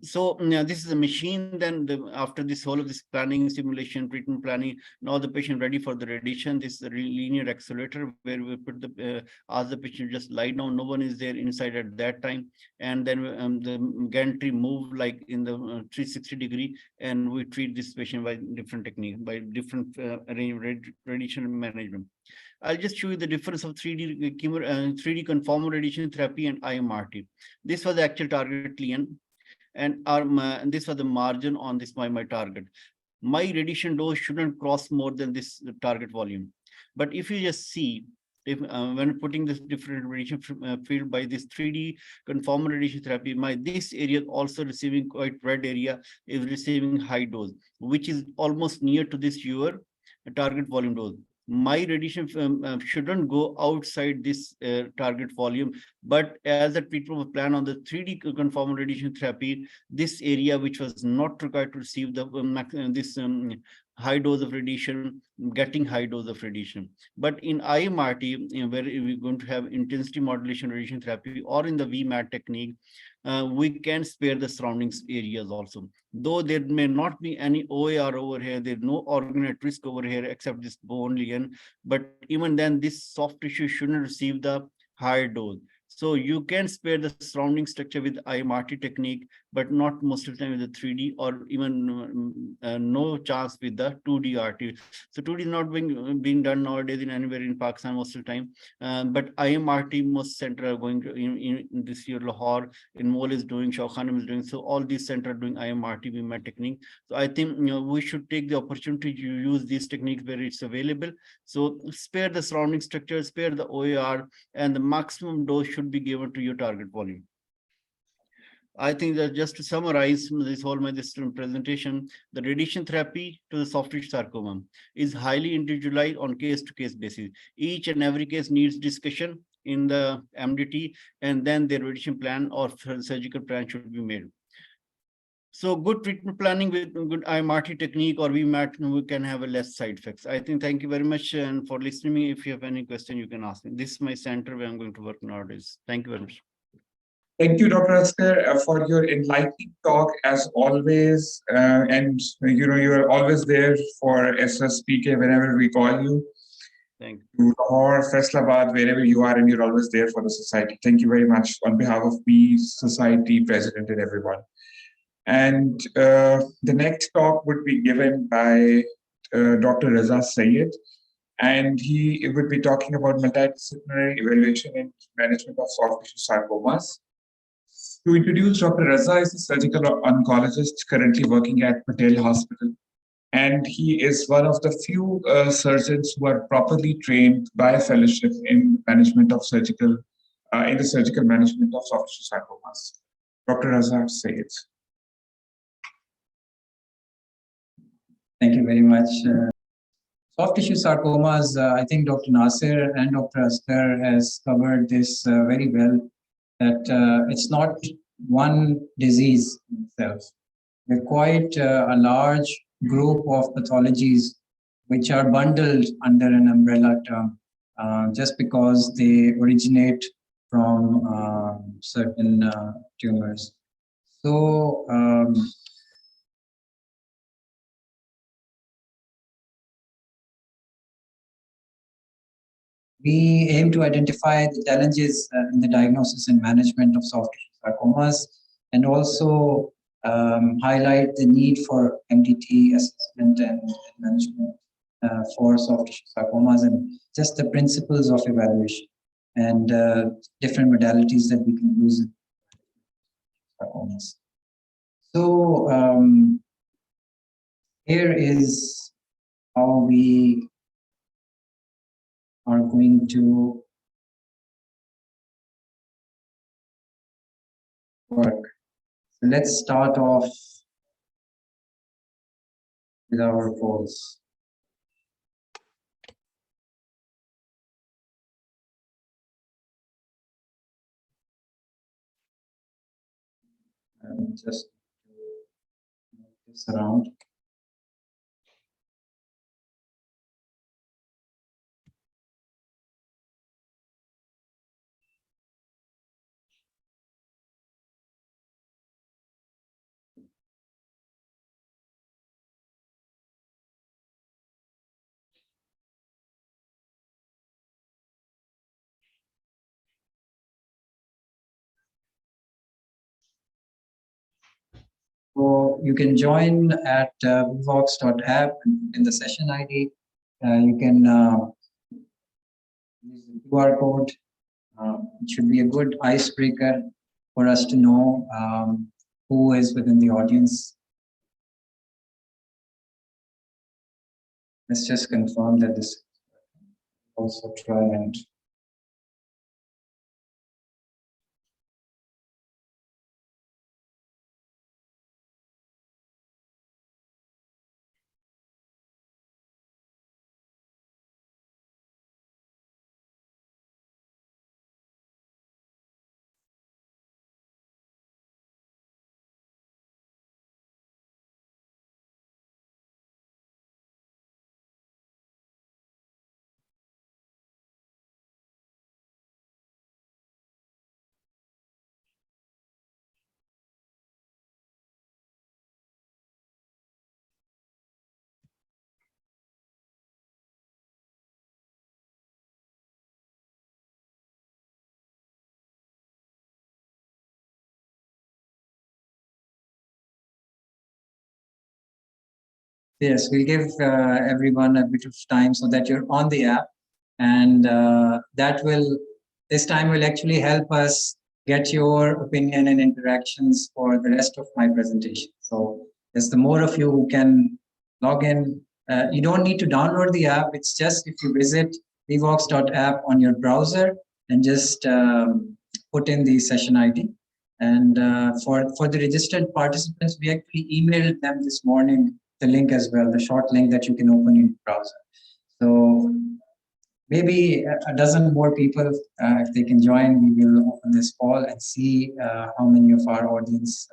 So this is a machine. Then after this whole of this planning, simulation, treatment planning, now the patient ready for the radiation. This is a linear accelerator where we put the ask the patient just lie down. No one is there inside at that time, and then the gantry move like in the 360 degree, and we treat this patient by different technique, by different radiation management. I'll just show you the difference of 3D 3D conformal radiation therapy and IMRT. This was the actual target lesion. And this was the margin on this my target. My radiation dose shouldn't cross more than this target volume. But if you just see, if when putting this different radiation field by this 3D conformal radiation therapy, this area also receiving quite red area is receiving high dose, which is almost near to this your target volume dose. My radiation shouldn't go outside this target volume, but as a treatment plan on the 3D conformal radiation therapy, this area which was not required to receive the high dose of radiation, getting high dose of radiation. But in IMRT, where we're going to have intensity modulation radiation therapy, or in the VMAT technique, we can spare the surroundings areas also. Though there may not be any OAR over here, there's no organ at risk over here except this bone lesion, but even then this soft tissue shouldn't receive the higher dose. So you can spare the surrounding structure with IMRT technique, but not most of the time with the 3D, or even no chance with the 2D RT. So 2D is not being done nowadays in anywhere in Pakistan most of the time. But IMRT, most center are going to, in this year, Lahore, in Mol is doing, Sheikh is doing. So all these centers are doing IMRT VMAT technique. So I think we should take the opportunity to use these techniques where it's available. So spare the surrounding structure, spare the OAR, and the maximum dose should be given to your target volume. I think that just to summarize this whole presentation, the radiation therapy to the soft tissue sarcoma is highly individualized on case-to-case basis. Each and every case needs discussion in the MDT, and then the radiation plan or surgical plan should be made. So good treatment planning with good IMRT technique or VMAT, we can have a less side effects. I think, thank you very much and for listening. If you have any question, you can ask me. This is my center where I'm going to work nowadays. Thank you very much. Thank you, Dr. Asker, for your enlightening talk as always. And you are always there for SOS-PK whenever we call you. Thank you. To Lahore, Faisalabad, wherever you are, and you're always there for the society. Thank you very much on behalf of me, society, president, and everyone. And the next talk would be given by Dr. Zayed, and he would be talking about multidisciplinary evaluation and management of soft tissue sarcomas. To introduce, Dr. Raza is a surgical oncologist currently working at Patel Hospital, and he is one of the few surgeons who are properly trained by fellowship in management of surgical, in the surgical management of soft tissue sarcomas. Dr. Raza Zayed. Thank you very much. Soft tissue sarcomas, I think Dr. Nasir and Dr. Asker has covered this very well, that it's not one disease itself. They're quite a large group of pathologies which are bundled under an umbrella term just because they originate from certain tumors. So, we aim to identify the challenges in the diagnosis and management of soft tissue sarcomas, and also highlight the need for MDT assessment and management for soft tissue sarcomas and just the principles of evaluation and different modalities that we can use in sarcomas. So here is how we are going to work. So let's start off with our goals. And just move this around. So you can join at vivox.app in the session ID. You can use the QR code. It should be a good icebreaker for us to know who is within the audience. Let's just confirm that this also try and yes, we'll give everyone a bit of time so that you're on the app, and this time will actually help us get your opinion and interactions for the rest of my presentation. So there's the more of you who can log in. You don't need to download the app. It's just if you visit vivox.app on your browser and just put in the session ID. And for the registered participants, we actually emailed them this morning the link as well, the short link that you can open in your browser. So maybe a dozen more people, if they can join, we will open this call and see how many of our audience.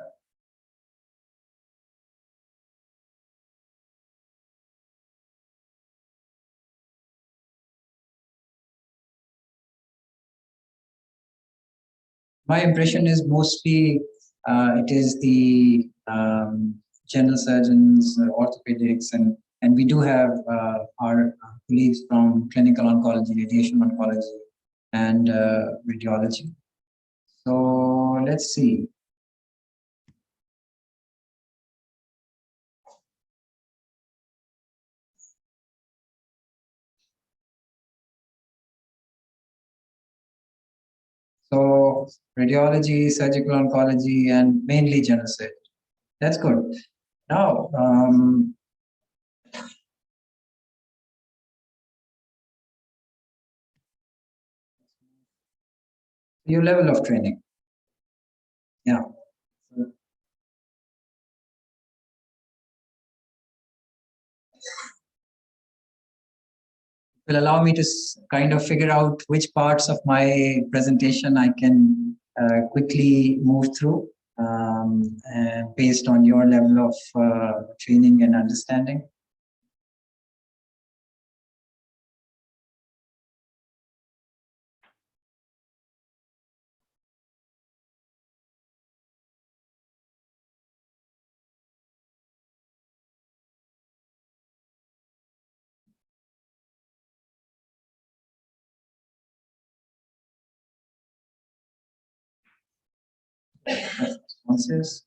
My impression is mostly it is the general surgeons, orthopedics, and we do have our colleagues from clinical oncology, radiation oncology, and radiology. So let's see. So radiology, surgical oncology, and mainly general surgery. That's good. Now, your level of training. Yeah. Will allow me to kind of figure out which parts of my presentation I can quickly move through based on your level of training and understanding. Responses.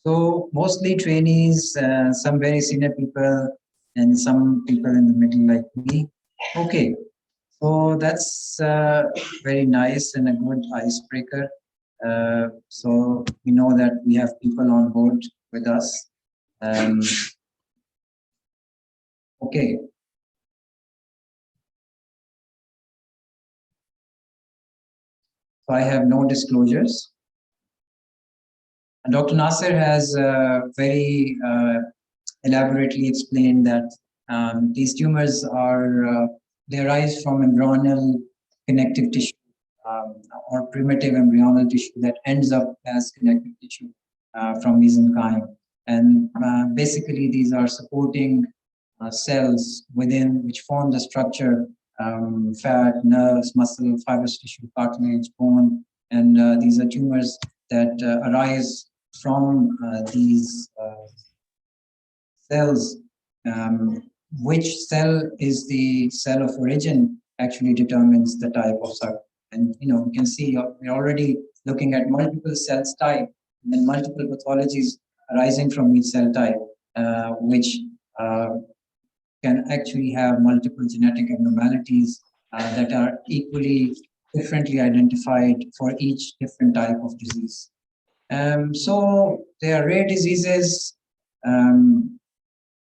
So mostly trainees, some very senior people, and some people in the middle like me. Okay, so that's very nice and a good icebreaker. So we know that we have people on board with us. Okay. So I have no disclosures. And Dr. Nasser has very elaborately explained that these tumors are, they arise from embryonal connective tissue or primitive embryonal tissue that ends up as connective tissue from mesenchyme. And basically these are supporting cells within which form the structure, fat, nerves, muscle, fibrous tissue, cartilage, bone, and these are tumors that arise from these cells. Which cell is the cell of origin actually determines the type of sarcoma. And you can see we're already looking at multiple cell type and multiple pathologies arising from each cell type, which can actually have multiple genetic abnormalities that are equally differently identified for each different type of disease. So they are rare diseases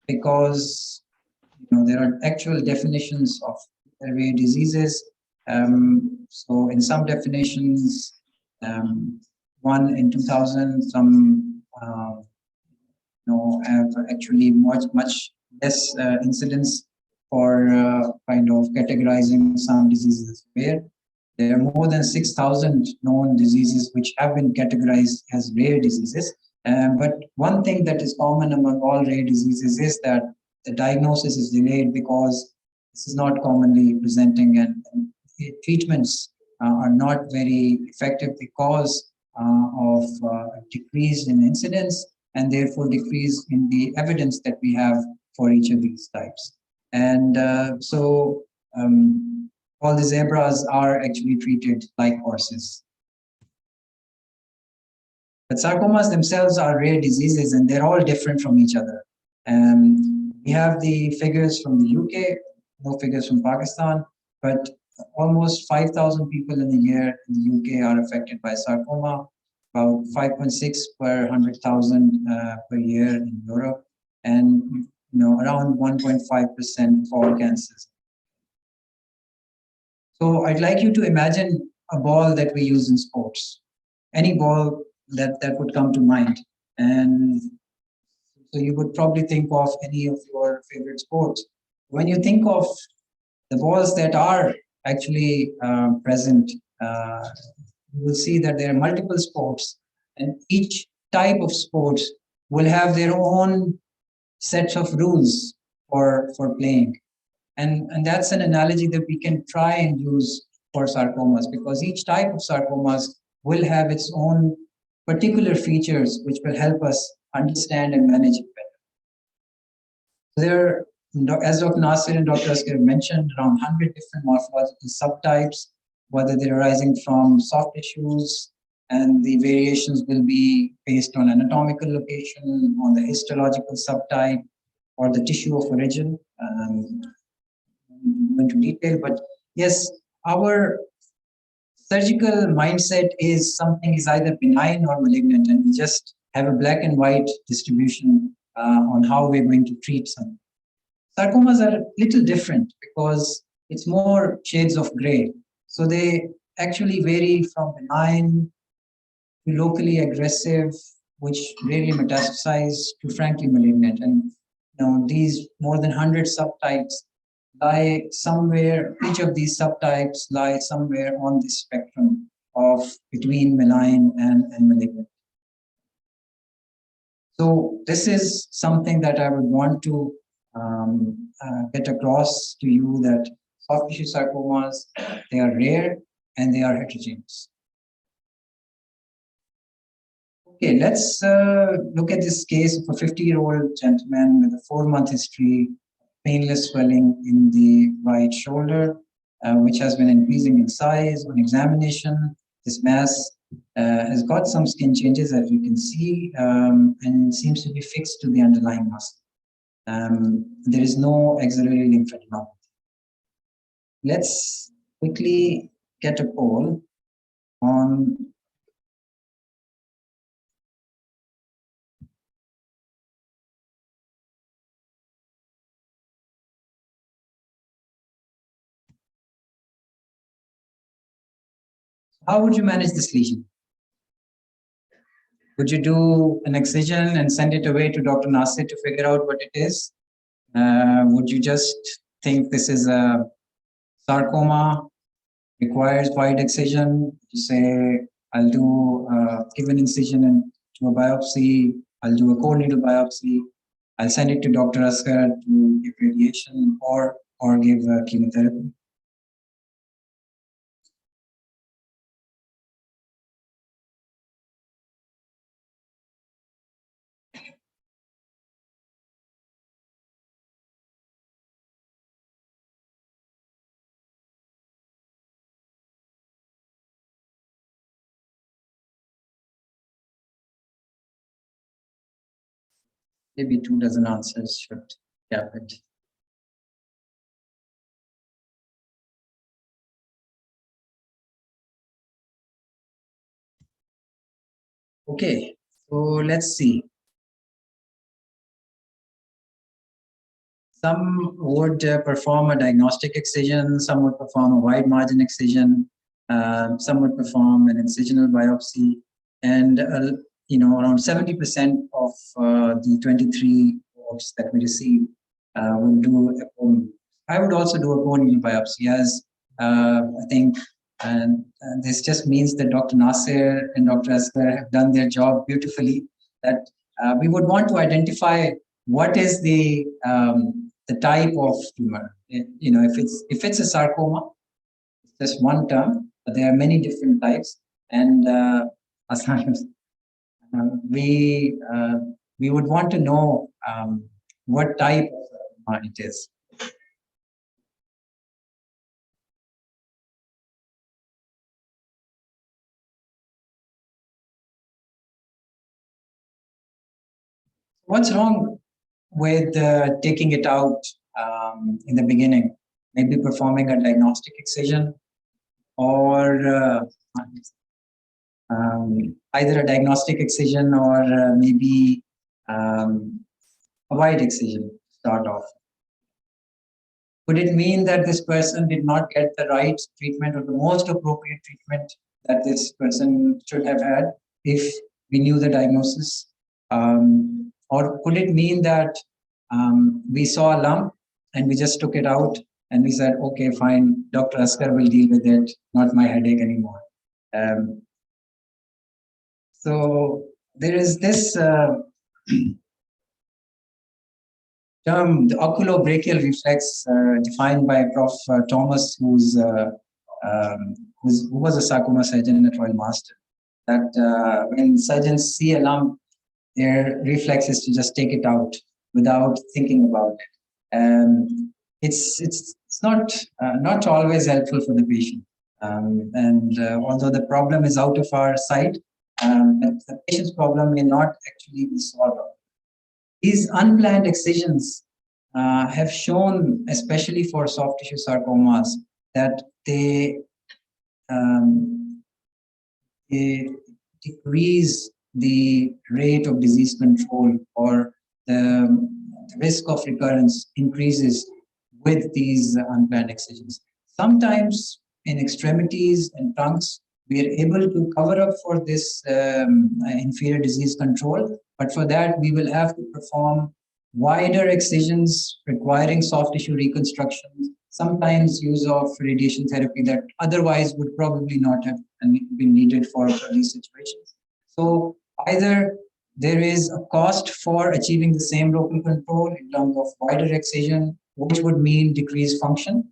because there are actual definitions of rare diseases. So in some definitions, one in 2000, some have actually much less incidence for kind of categorizing some diseases as rare. There are more than 6,000 known diseases which have been categorized as rare diseases. But one thing that is common among all rare diseases is that the diagnosis is delayed because this is not commonly presenting, and treatments are not very effective because of decrease in incidence and therefore decrease in the evidence that we have for each of these types. And so all the zebras are actually treated like horses. But sarcomas themselves are rare diseases and they're all different from each other. We have the figures from the UK, no figures from Pakistan, but almost 5,000 people in a year in the UK are affected by sarcoma, about 5.6 per 100,000 per year in Europe, and around 1.5% for all cancers. So I'd like you to imagine a ball that we use in sports, any ball that would come to mind. And so you would probably think of any of your favorite sports. When you think of the balls that are actually present, you will see that there are multiple sports, and each type of sports will have their own sets of rules for playing. And that's an analogy that we can try and use for sarcomas, because each type of sarcomas will have its own particular features which will help us understand and manage it better. There, as Dr. Nasser and Dr. Asghar mentioned, around 100 different morphological subtypes, whether they're arising from soft tissues, and the variations will be based on anatomical location, on the histological subtype, or the tissue of origin. Into detail, but yes, our surgical mindset is something is either benign or malignant, and we just have a black and white distribution on how we're going to treat something. Sarcomas are a little different because it's more shades of gray. So they actually vary from benign to locally aggressive, which rarely metastasize, to frankly malignant. And these more than 100 subtypes lie somewhere, each of these subtypes lie somewhere on the spectrum of between benign and malignant. So this is something that I would want to get across to you, that soft tissue sarcomas, they are rare and they are heterogeneous. Okay, let's look at this case of a 50-year-old gentleman with a 4-month history, painless swelling in the right shoulder, which has been increasing in size. On examination, this mass has got some skin changes, as you can see, and seems to be fixed to the underlying muscle. There is no axillary lymphadenopathy. Let's quickly get a poll on how would you manage this lesion? Would you do an excision and send it away to Dr. Nasir to figure out what it is? Would you just think this is a sarcoma, requires wide excision? You say, I'll do give an incision and do a biopsy. I'll do a core needle biopsy. I'll send it to Dr. Asghar to give radiation or give chemotherapy. Maybe 2 dozen answers should cap it. Okay, so let's see. Some would perform a diagnostic excision, some would perform a wide margin excision, some would perform an incisional biopsy, and around 70% of the 23 votes that we received will do a bone. I would also do a bone needle biopsy, as I think, and this just means that Dr. Nasir and Dr. Asghar have done their job beautifully. That we would want to identify what is the type of tumor. If it's a sarcoma, it's just one term, but there are many different types, and we would want to know what type of it is. What's wrong with taking it out in the beginning? Maybe performing a diagnostic excision, or either a diagnostic excision or maybe a wide excision to start off. Could it mean that this person did not get the right treatment or the most appropriate treatment that this person should have had if we knew the diagnosis? Or could it mean that we saw a lump and we just took it out and we said, okay, fine, Dr. Asghar will deal with it, not my headache anymore. So there is this term, the oculobrachial reflex, defined by Prof. Thomas, who was a sarcoma surgeon at Royal Master, that when surgeons see a lump, their reflex is to just take it out without thinking about it. It's not always helpful for the patient. Although the problem is out of our sight, the patient's problem may not actually be solved. These unplanned excisions have shown, especially for soft tissue sarcomas, that they decrease the rate of disease control, or the risk of recurrence increases with these unplanned excisions. Sometimes in extremities and trunks, we are able to cover up for this inferior disease control, but for that we will have to perform wider excisions requiring soft tissue reconstruction, sometimes use of radiation therapy that otherwise would probably not have been needed for these situations. So either there is a cost for achieving the same local control in terms of wider excision, which would mean decreased function,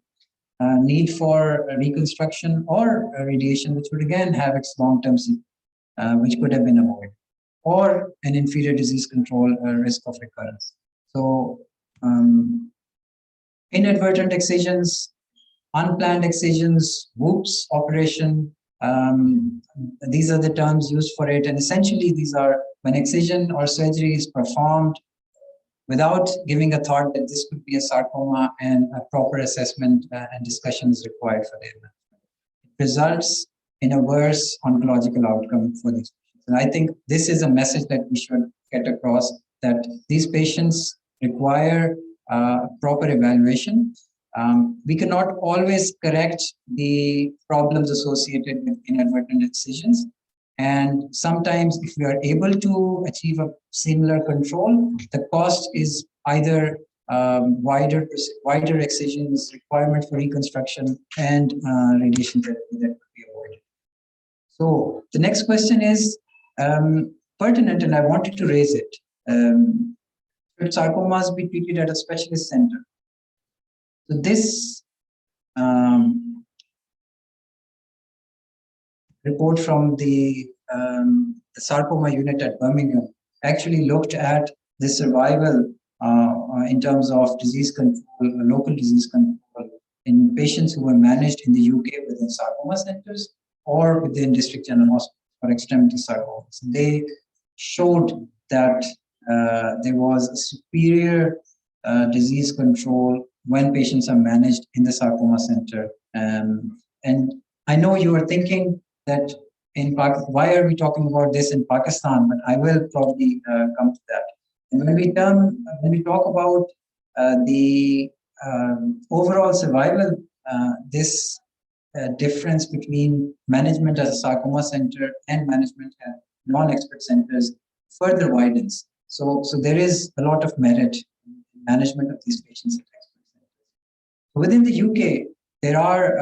need for reconstruction, or radiation, which would again have its long-term which could have been avoided, or an inferior disease control risk of recurrence. So inadvertent excisions, unplanned excisions, whoops operation, These are the terms used for it. And essentially, these are when excision or surgery is performed without giving a thought that this could be a sarcoma, and a proper assessment and discussion is required for their management. It results in a worse oncological outcome for these patients. And I think this is a message that we should get across, that these patients require proper evaluation. We cannot always correct the problems associated with inadvertent excisions. And sometimes if we are able to achieve a similar control, the cost is either wider excisions, requirement for reconstruction, and radiation therapy that could be avoided. So the next question is pertinent, and I wanted to raise it. Should sarcomas be treated at a specialist center? So this report from the sarcoma unit at Birmingham actually looked at the survival in terms of disease control, local disease control in patients who were managed in the UK within sarcoma centers or within district general hospitals for extremity sarcomas. They showed that there was a superior disease control when patients are managed in the sarcoma center. And I know you are thinking that why are we talking about this in Pakistan? But I will probably come to that. And when we talk about the overall survival, this difference between management as a sarcoma center and management at non-expert centers further widens. So there is a lot of merit in management of these patients at expert centers. Within the UK, there are,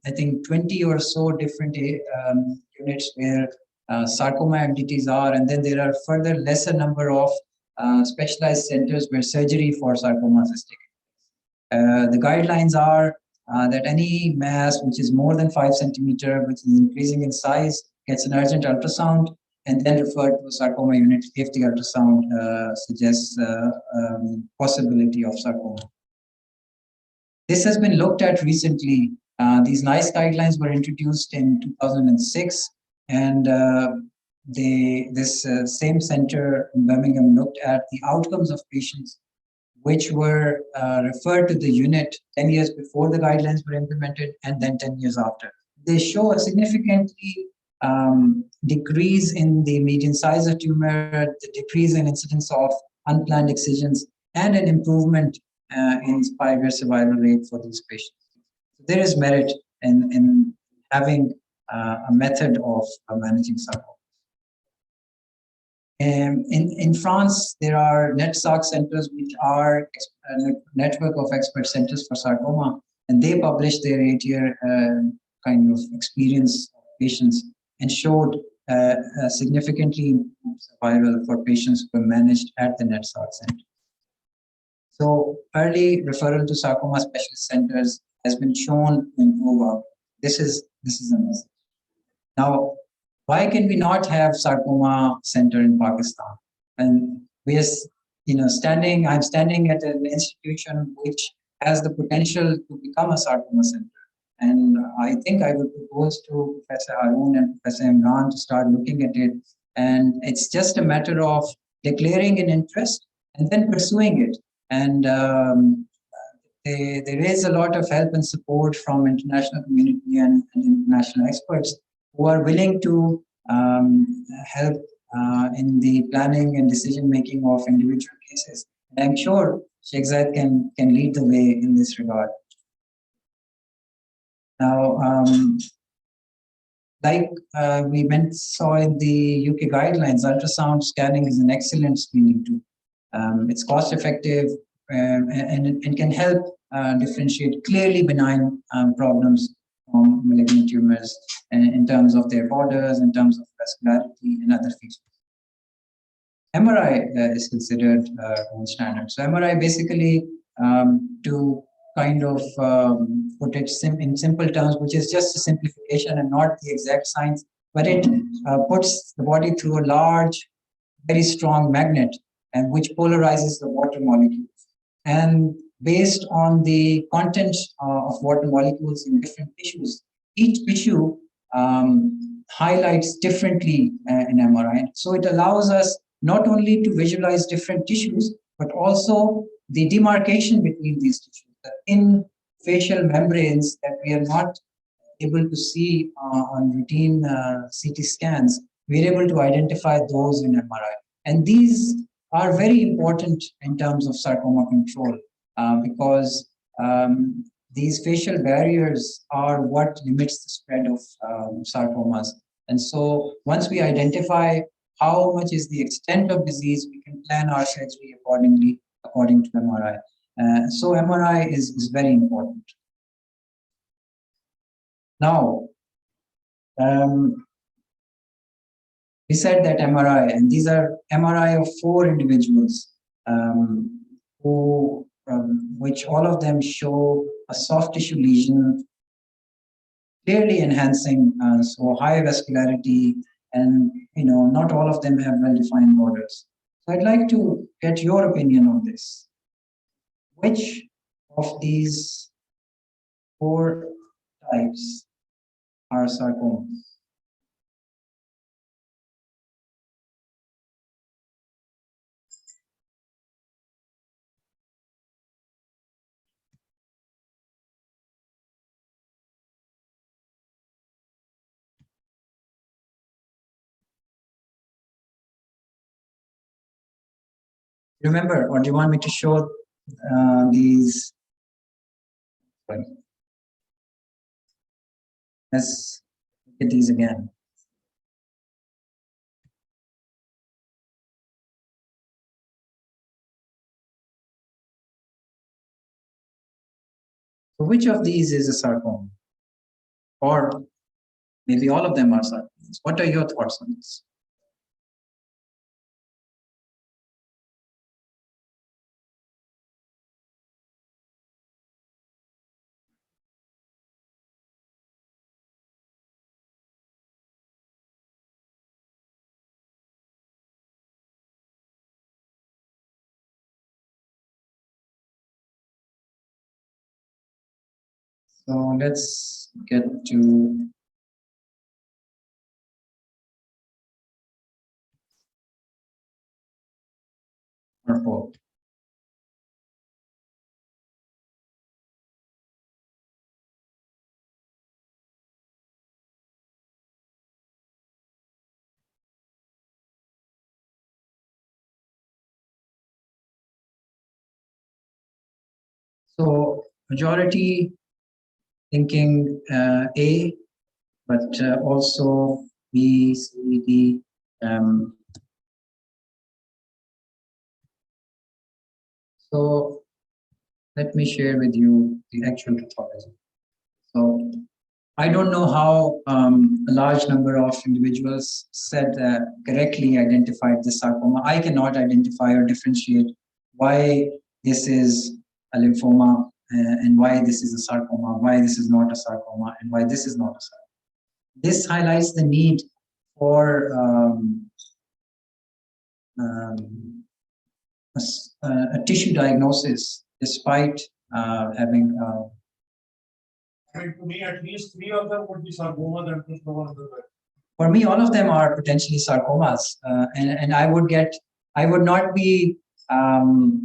I think, 20 or so different units where sarcoma entities are, and then there are further lesser number of specialized centers where surgery for sarcomas is taken. The guidelines are that any mass which is more than 5 centimeter, which is increasing in size, gets an urgent ultrasound and then referred to a sarcoma unit if the ultrasound suggests possibility of sarcoma. This has been looked at recently. These NICE guidelines were introduced in 2006, and this same center in Birmingham looked at the outcomes of patients which were referred to the unit 10 years before the guidelines were implemented and then 10 years after. They show a significantly decrease in the median size of tumor, the decrease in incidence of unplanned excisions, and an improvement in 5-year survival rate for these patients. There is merit in having a method of managing sarcoma. In France, there are NETSARC centers, which are a network of expert centers for sarcoma, and they published their 8-year kind of experience of patients and showed a significantly improved survival for patients who were managed at the NETSARC center. So early referral to sarcoma specialist centers has been shown to improve outcomes. This is a message. Now, why can we not have sarcoma center in Pakistan? And we are, I'm standing at an institution which has the potential to become a sarcoma center. And I think I would propose to Professor Haroon and Professor Imran to start looking at it. And it's just a matter of declaring an interest and then pursuing it. And there is a lot of help and support from international community and international experts who are willing to help in the planning and decision-making of individual cases. And I'm sure Sheikh Zayed can lead the way in this regard. Now, like we saw in the UK guidelines, ultrasound scanning is an excellent screening tool. It's cost-effective and can help differentiate clearly benign problems from malignant tumors in terms of their borders, in terms of vascularity and other features. MRI is considered gold standard. So MRI basically, to kind of put it in simple terms, which is just a simplification and not the exact science, but it puts the body through a large, very strong magnet, and which polarizes the water molecules. And based on the content of water molecules in different tissues, each tissue highlights differently in MRI. So it allows us not only to visualize different tissues, but also the demarcation between these tissues, the thin facial membranes that we are not able to see on routine CT scans. We're able to identify those in MRI. And these are very important in terms of sarcoma control because these facial barriers are what limits the spread of sarcomas. And so once we identify how much is the extent of disease, we can plan our surgery accordingly, according to MRI. So MRI is very important. Now, we said that MRI, and these are MRI of 4 individuals which all of them show a soft tissue lesion, clearly enhancing, so high vascularity, and not all of them have well-defined borders. So I'd like to get your opinion on this. Which of these 4 types are sarcomas? Remember, or do you want me to show these? Let's look at these again. So which of these is a sarcoma? Or maybe all of them are sarcomas. What are your thoughts on this? So let's get to our poll. So majority thinking A, but also B, C, D. So let me share with you the actual pathology. So I don't know how a large number of individuals said correctly identified the sarcoma. I cannot identify or differentiate why this is a lymphoma and why this is a sarcoma, why this is not a sarcoma, and why this is not a sarcoma. This highlights the need for a tissue diagnosis, despite having. I mean, to me, at least 3 of them would be sarcomas and just one of them. For me, all of them are potentially sarcomas, and I would not be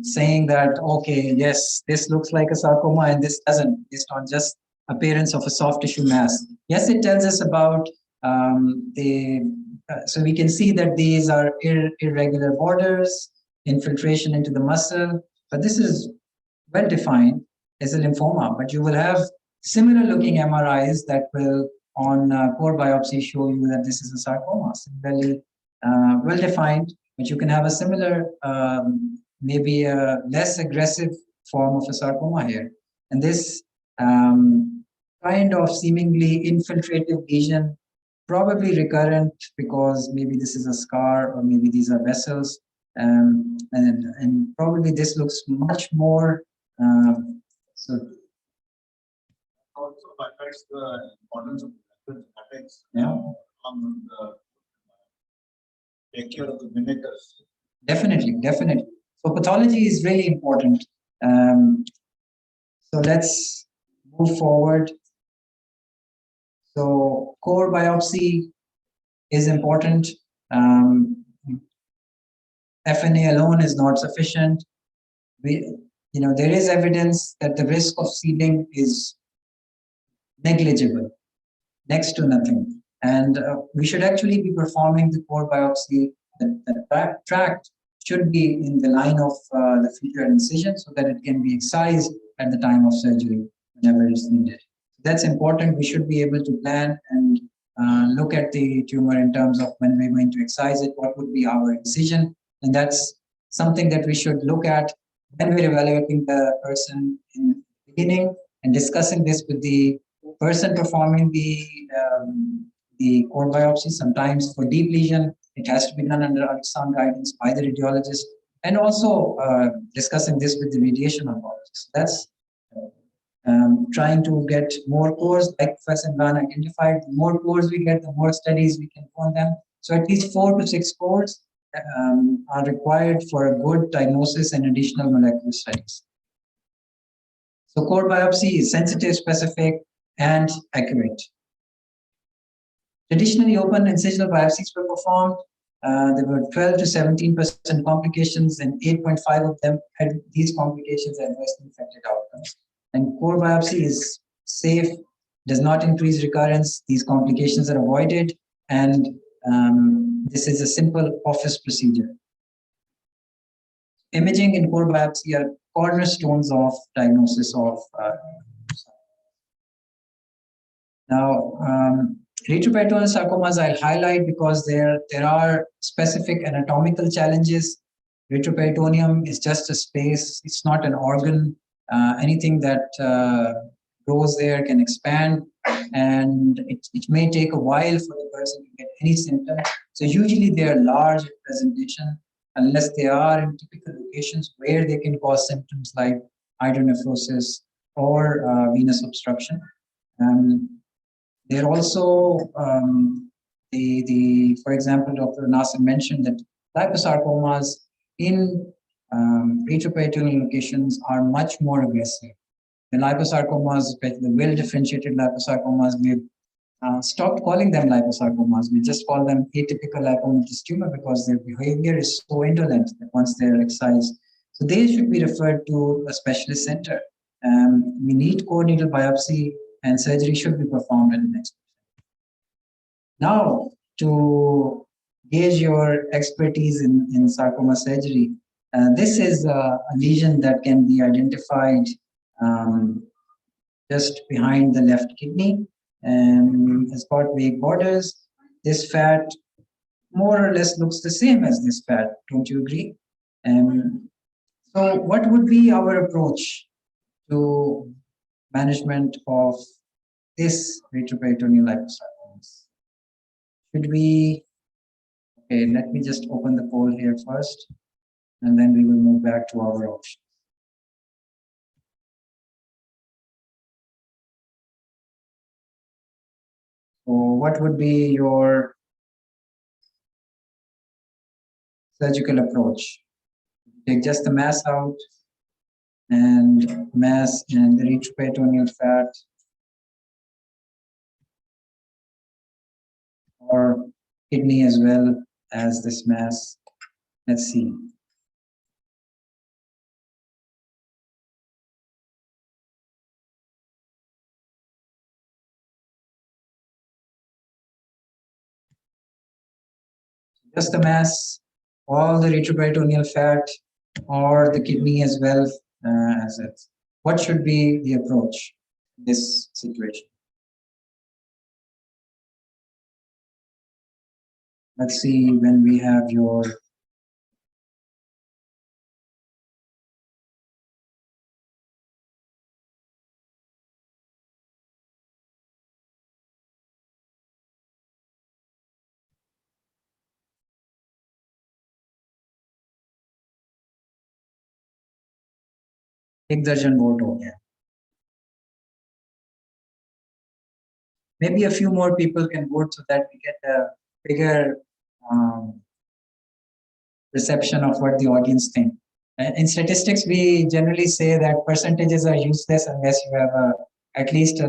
saying that, okay, yes, this looks like a sarcoma and this doesn't, based on just appearance of a soft tissue mass. Yes, it tells us about so we can see that these are irregular borders, infiltration into the muscle, but this is well defined as a lymphoma. But you will have similar looking MRIs that will on core biopsy show you that this is a sarcoma, similarly well defined, but you can have a similar, maybe a less aggressive form of a sarcoma here. And this kind of seemingly infiltrative lesion, probably recurrent because maybe this is a scar or maybe these are vessels. And probably this looks much more, so Also affects the importance of genetics. Yeah. Take care of the mimickers. Definitely. So pathology is really important. So let's move forward. So core biopsy is important. FNA alone is not sufficient. There is evidence that the risk of seeding is negligible, next to nothing. And we should actually be performing the core biopsy. The tract should be in the line of the future incision so that it can be excised at the time of surgery whenever it's needed. That's important. We should be able to plan and look at the tumor in terms of when we're going to excise it, what would be our incision. And that's something that we should look at when we're evaluating the person in the beginning and discussing this with the person performing the core biopsy. Sometimes for deep lesion, it has to be done under ultrasound guidance by the radiologist, and also discussing this with the radiation oncologist. That's trying to get more cores, like Professor Imran identified. The more cores we get, the more studies we can fund them. So at least 4 to 6 cores are required for a good diagnosis and additional molecular studies. So core biopsy is sensitive, specific, and accurate. Traditionally, open incisional biopsies were performed. There were 12 to 17% complications, and 8.5 of them had these complications adversely affected outcomes. And core biopsy is safe, does not increase recurrence. These complications are avoided, and this is a simple office procedure. Imaging and core biopsy are cornerstones of diagnosis of now. Retroperitoneal sarcomas I'll highlight because there are specific anatomical challenges. Retroperitoneum is just a space, it's not an organ. Anything that grows there can expand, and it may take a while for the person to get any symptoms. So usually they are large in presentation, unless they are in typical locations where they can cause symptoms like hydronephrosis or venous obstruction. They're also, for example, Dr. Nasser mentioned that liposarcomas in retroperitoneal locations are much more aggressive. The liposarcomas, especially the well-differentiated liposarcomas, we've stopped calling them liposarcomas. We just call them atypical lipomatous tumor because their behavior is so indolent that once they're excised. So they should be referred to a specialist center. We need core needle biopsy, and surgery should be performed in the next. Now, to gauge your expertise in sarcoma surgery, this is a lesion that can be identified just behind the left kidney, and has got vague borders. This fat more or less looks the same as this fat, don't you agree? So what would be our approach to management of this retroperitoneal liposarcomas? Should we, okay, let me just open the poll here first, and then we will move back to our options. So what would be your surgical approach? Take just the mass out, and mass and the retroperitoneal fat, or kidney as well as this mass. Let's see. Just the mass, all the retroperitoneal fat, or the kidney as well as it. What should be the approach in this situation? Let's see when we have your एक दर्जन vote हो गया. Maybe a few more people can vote so that we get a bigger perception of what the audience think. In statistics, we generally say that percentages are useless unless you have at least a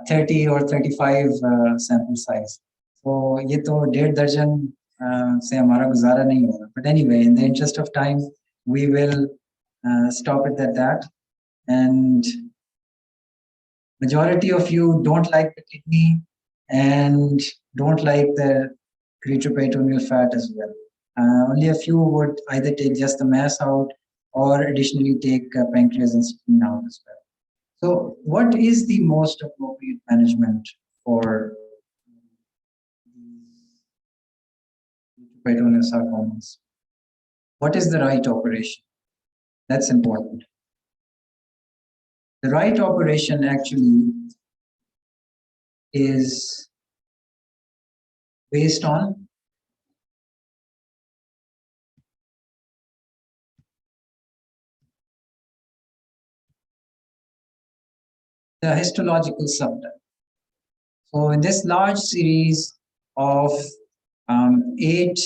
30 or 35 sample size. So ये तो 1.5 दर्जन से हमारा गुजारा नहीं होगा. But anyway, in the interest of time, we will stop it at that. And majority of you don't like the kidney and don't like the retroperitoneal fat as well. Only a few would either take just the mass out or additionally take pancreas and spleen out as well. So what is the most appropriate management for retroperitoneal sarcomas? What is the right operation? That's important. The right operation actually is based on the histological subtype. So in this large series of 8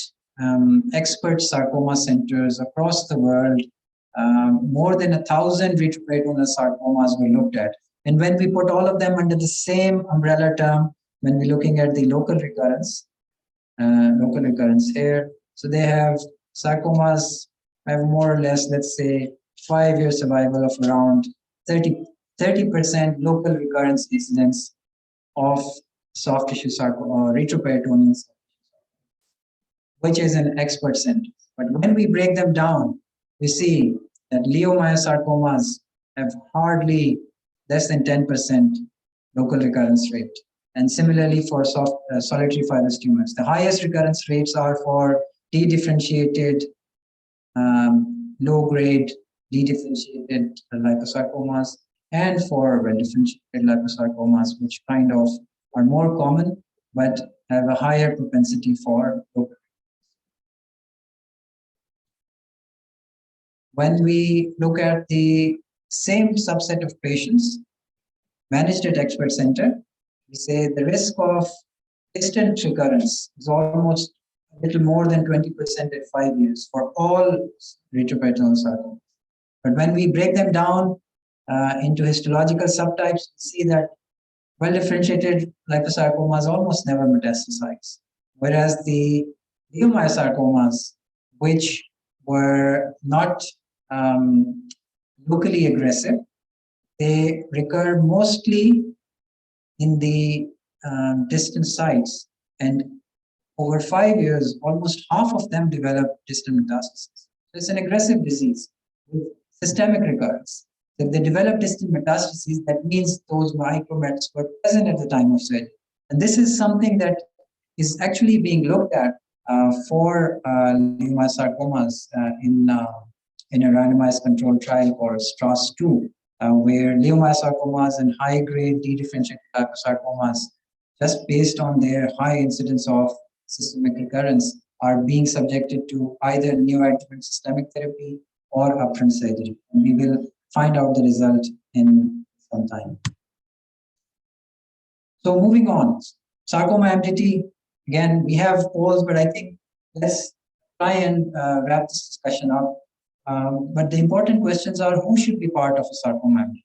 expert sarcoma centers across the world, more than 1,000 retroperitoneal sarcomas were looked at. And when we put all of them under the same umbrella term, when we're looking at the local recurrence here, so they have sarcomas have more or less, let's say, 5-year survival of around 30% local recurrence incidence of soft tissue sarcoma or retroperitoneal, which is an expert center. But when we break them down, we see that leiomyosarcomas have hardly less than 10% local recurrence rate. And similarly for solitary fibrous tumors. The highest recurrence rates are for dedifferentiated, low-grade dedifferentiated liposarcomas and for well-differentiated liposarcomas, which kind of are more common, but have a higher propensity for local. When we look at the same subset of patients managed at expert center, we say the risk of distant recurrence is almost a little more than 20% at 5 years for all retroperitoneal sarcomas. But when we break them down into histological subtypes, we see that well-differentiated liposarcomas almost never metastasize, whereas the leiomyosarcomas, which were not locally aggressive, they recur mostly in the distant sites, and over 5 years, almost half of them develop distant metastasis. So it's an aggressive disease with systemic recurrence. If they develop distant metastases, that means those micromets were present at the time of surgery. And this is something that is actually being looked at for leiomyosarcomas in a randomized controlled trial called STRAS-2, where leiomyosarcomas and high-grade dedifferentiated liposarcomas, just based on their high incidence of systemic recurrence, are being subjected to either neoadjuvant systemic therapy or upfront surgery. And we will find out the result in some time. So moving on, sarcoma MDT, again, we have polls, but I think let's try and wrap this discussion up. But the important questions are, who should be part of a sarcoma MDT?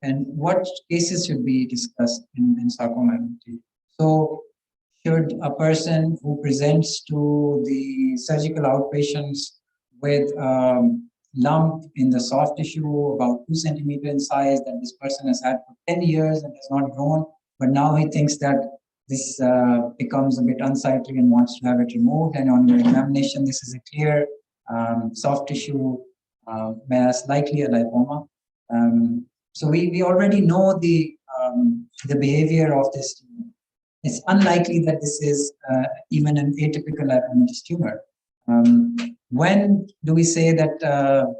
And what cases should be discussed in sarcoma MDT? So should a person who presents to the surgical outpatients with lump in the soft tissue about 2 centimeters in size that this person has had for 10 years and has not grown, but now he thinks that this becomes a bit unsightly and wants to have it removed, and on your examination this is a clear soft tissue mass, likely a lipoma. So we already know the behavior of this tumor. It's unlikely that this is even an atypical lipomatous tumor. When do we say that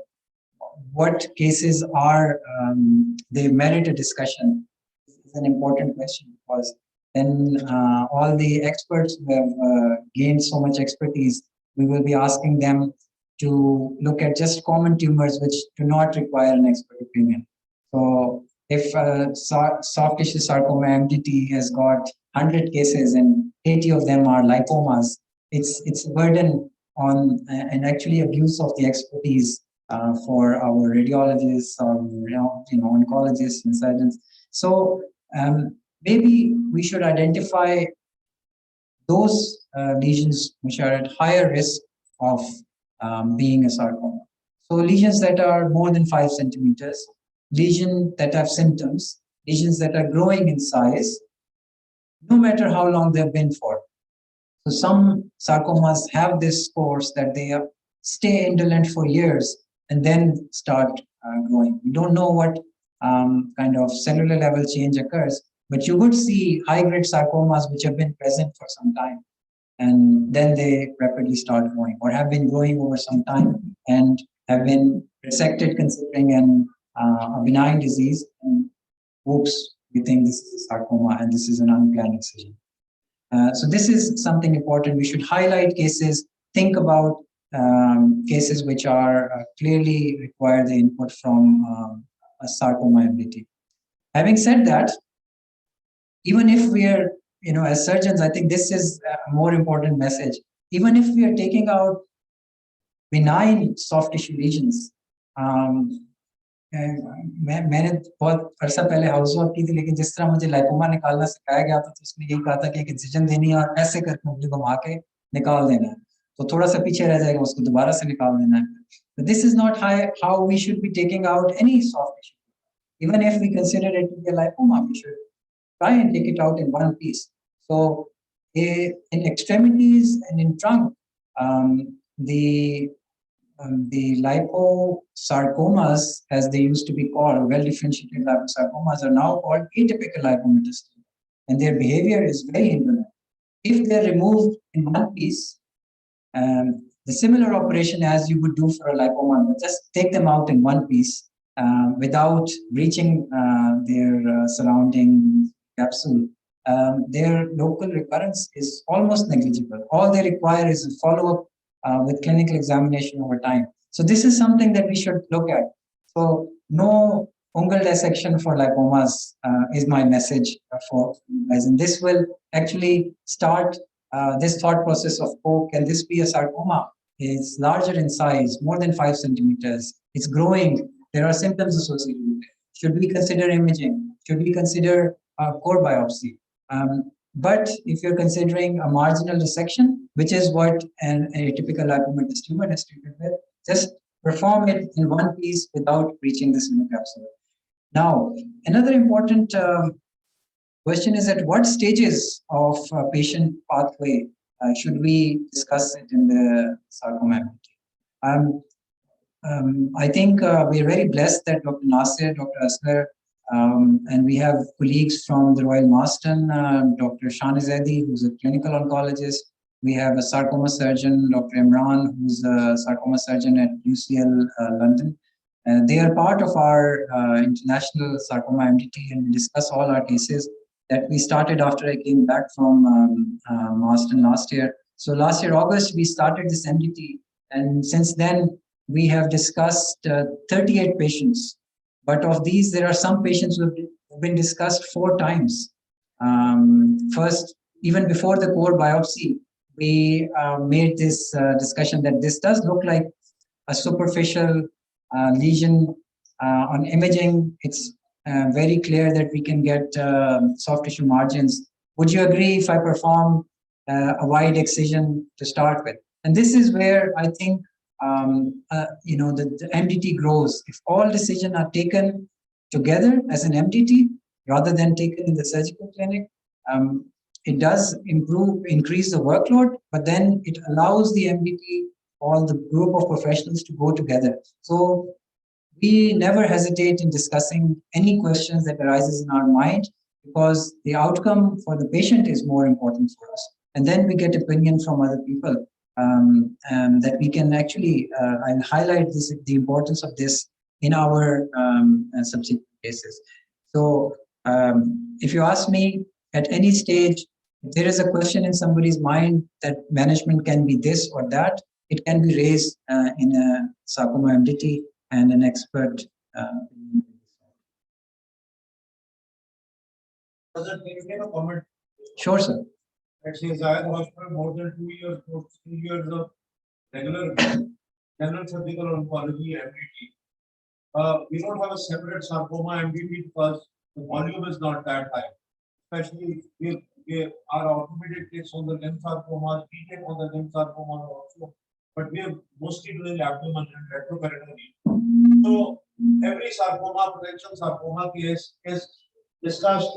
what cases are they merit a discussion? This is an important question, because then all the experts who have gained so much expertise, we will be asking them to look at just common tumors which do not require an expert opinion. So if soft tissue sarcoma MDT has got 100 cases and 80 of them are lipomas, it's a burden on and actually abuse of the expertise for our radiologists or oncologists and surgeons. So Maybe we should identify those lesions which are at higher risk of being a sarcoma. So lesions that are more than 5 centimeters, lesions that have symptoms, lesions that are growing in size, no matter how long they've been for. So some sarcomas have this course that they stay indolent for years and then start growing. We don't know what kind of cellular level change occurs, but you would see high-grade sarcomas which have been present for some time, and then they rapidly start growing, or have been growing over some time and have been resected considering a benign disease. And oops, we think this is a sarcoma and this is an unplanned excision. So this is something important. We should highlight cases, think about cases which are clearly require the input from a sarcoma ability. Having said that, even if we are, as surgeons, I think this is a more important message. Even if we are taking out benign soft tissue lesions, मैंने बहुत अरसा पहले house work की थी, लेकिन जिस तरह मुझे लाइपोमा निकालना सिखाया गया था तो उसमें यही कहा था कि एक इंसिजन देनी है और ऐसे करके उंगली घुमा के निकाल देना है, तो थोड़ा सा पीछे रह जाएगा, उसको दोबारा से निकाल देना है. But this is not how we should be taking out any soft tissue. Even if we consider it to be a lipoma, we should try and take it out in one piece. So in extremities and in trunk, the liposarcomas, as they used to be called, well-differentiated liposarcomas, are now called atypical lipometastasis, and their behavior is very indolent. If they're removed in one piece, the similar operation as you would do for a lipoma, but just take them out in one piece without breaching their surrounding capsule, their local recurrence is almost negligible. All they require is a follow-up with clinical examination over time. So this is something that we should look at. So no fungal dissection for lipomas is my message for you guys. And this will actually start this thought process of, oh, can this be a sarcoma? It's larger in size, more than 5 centimeters. It's growing. There are symptoms associated with it. Should we consider imaging? Should we consider core biopsy? But if you're considering a marginal resection, which is what an atypical lipomatous tumor is treated with, just perform it in one piece without breaching the capsule. Now, another important question is at what stages of patient pathway should we discuss it in the sarcoma? I think we're very blessed that Dr. Nasir, Dr. Asghar, and we have colleagues from the Royal Marsden, Dr. Zayed, who's a clinical oncologist. We have a sarcoma surgeon, Dr. Imran, who's a sarcoma surgeon at UCL London. They are part of our international sarcoma MDT, and we discuss all our cases that we started after I came back from Marsden last year. So last year, August, we started this MDT, and since then, we have discussed 38 patients. But of these, there are some patients who have been discussed 4 times. First, even before the core biopsy, we made this discussion that this does look like a superficial lesion. On imaging, it's very clear that we can get soft tissue margins. Would you agree if I perform a wide excision to start with? And this is where I think the MDT grows. If all decisions are taken together as an MDT rather than taken in the surgical clinic, it does increase the workload, but then it allows the MDT, all the group of professionals to go together. So we never hesitate in discussing any questions that arises in our mind, because the outcome for the patient is more important for us. And then we get opinion from other people. That we can actually I'll highlight the importance of this in our subsequent cases. So if you ask me at any stage, if there is a question in somebody's mind that management can be this or that, it can be raised in a sarcoma MDT and an expert. Can you give a comment? Sure, sir. Let's say Zayed Hospital, more than 2 years, 3 years of regular general surgical oncology MDT. We don't have a separate sarcoma MDT because the volume is not that high. Especially we our automated takes on the lymph sarcomas, we take on the lymph sarcomas also, but we are mostly doing abdomen and retroperitoneal. So every sarcoma, potential sarcoma case is discussed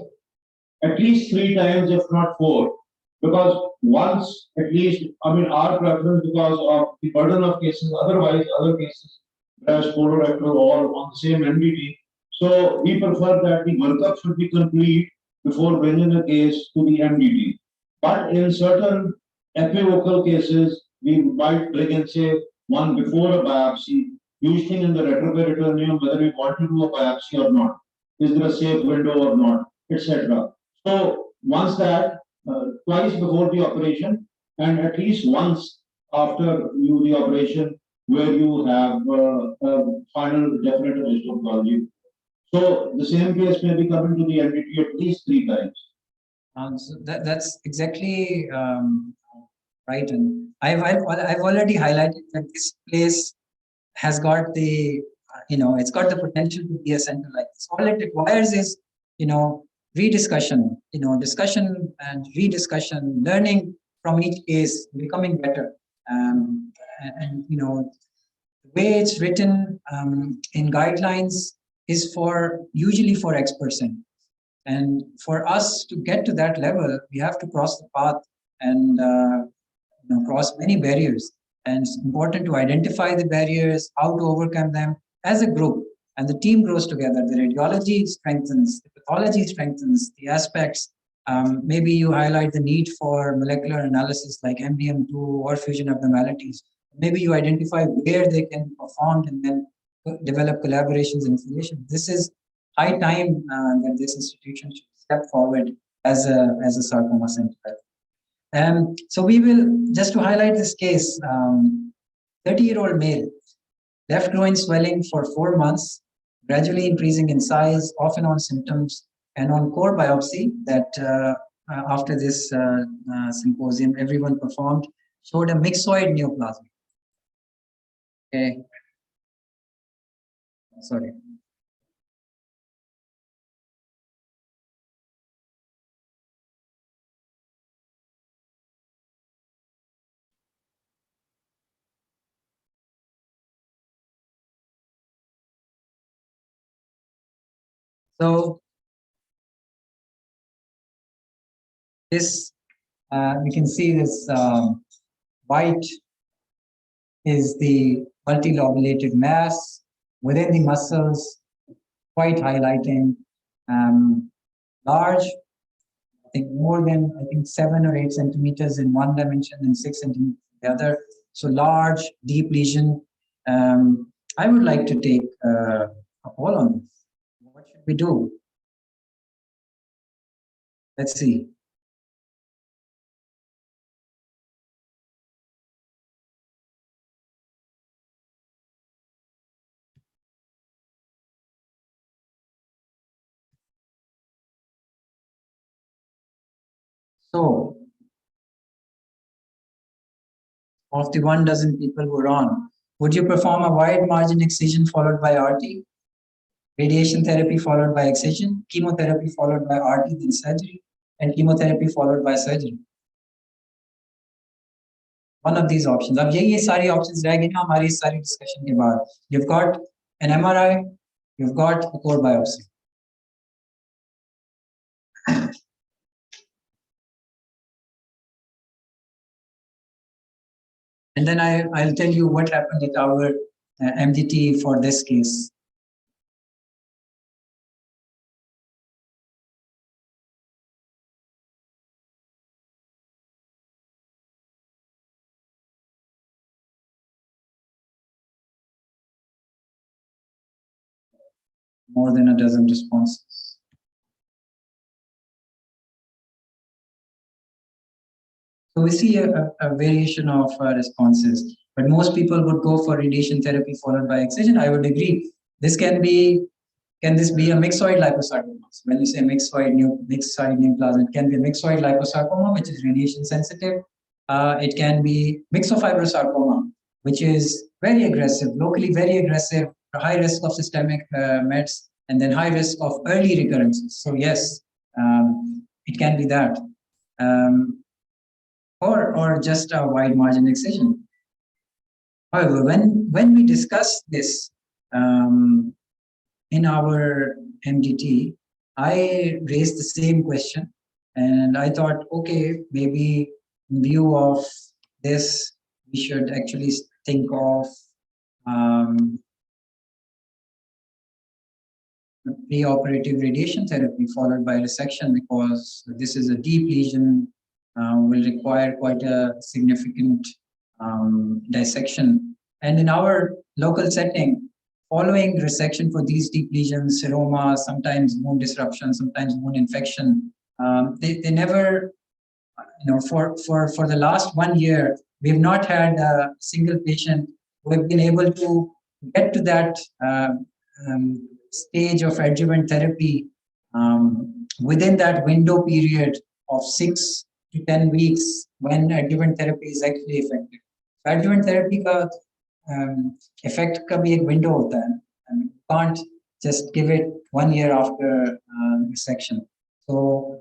at least 3 times, if not 4. Because once at least, I mean, our preference because of the burden of cases, otherwise other cases, breast, colorectal, all on the same NBT. So we prefer that the workup should be complete before bringing a case to the MDT. But in certain equivocal cases, we might bring in, say, one before a biopsy, usually in the retroperitoneum, whether we want to do a biopsy or not. Is there a safe window or not, etc. So once that, twice before the operation and at least once after the operation where you have a final definite histology. So the same case may be coming to the NDT at least 3 times. So that's exactly right. And I've already highlighted that this place has got the, it's got the potential to be a center like this. All it requires is, rediscussion, discussion and rediscussion, learning from each case, becoming better. And the way it's written in guidelines is usually for expert centers. And for us to get to that level, we have to cross the path and cross many barriers. And it's important to identify the barriers, how to overcome them as a group. And the team grows together. The radiology strengthens, the pathology strengthens the aspects. Maybe you highlight the need for molecular analysis like MDM2 or fusion abnormalities. Maybe you identify where they can be performed and then develop collaborations and affiliations. This is high time that this institution should step forward as a sarcoma center. So we will, just to highlight this case, 30-year-old male, left groin swelling for 4 months, gradually increasing in size, often on symptoms, and on core biopsy that after this symposium everyone performed, showed a myxoid neoplasm. Okay. Sorry. So this, we can see this white is the multilobulated mass within the muscles, quite highlighting, large, I think more than 7 or 8 centimeters in one dimension and 6 centimeters in the other. So large, deep lesion. I would like to take a poll on this. What should we do? Let's see. So, of the 1 dozen people who are on, would you perform a wide margin excision followed by RT? Radiation therapy followed by excision, chemotherapy followed by RT, then surgery, and chemotherapy followed by surgery. One of these options. अब ये सारी options रह गई ना हमारी सारी discussion के बाद. You've got an MRI, you've got a core biopsy. And then I'll tell you what happened at our MDT for this case. More than a dozen responses. So we see a variation of responses, but most people would go for radiation therapy followed by excision. I would agree. This can this be a myxoid liposarcoma? When you say myxoid neoplasm, it can be a myxoid liposarcoma, which is radiation sensitive. It can be myxofibrosarcoma, which is very aggressive, locally very aggressive, high risk of systemic mets, and then high risk of early recurrences. So yes, it can be that, or just a wide margin excision. However, when we discuss this in our MDT, I raised the same question, and I thought, okay, maybe in view of this, we should actually think of preoperative radiation therapy followed by resection, because this is a deep lesion, will require quite a significant dissection. And in our local setting, following resection for these deep lesions, seroma, sometimes wound disruption, sometimes wound infection, they never, for the last 1 year, we've not had a single patient who have been able to get to that stage of adjuvant therapy within that window period of 6 to 10 weeks when adjuvant therapy is actually effective. So adjuvant therapy का effect का भी एक window होता है. You can't just give it 1 year after resection. So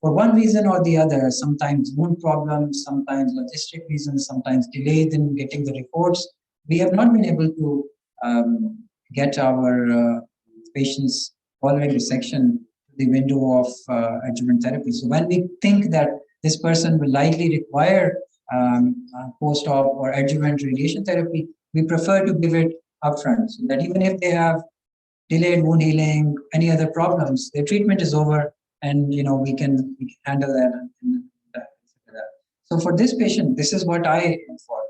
for one reason or the other, sometimes wound problems, sometimes logistic reasons, sometimes delays in getting the reports, we have not been able to get our patients following resection to the window of adjuvant therapy. So when we think that this person will likely require post-op or adjuvant radiation therapy, we prefer to give it upfront, so that even if they have delayed wound healing, any other problems, their treatment is over, and we can handle that. So for this patient, this is what I am for.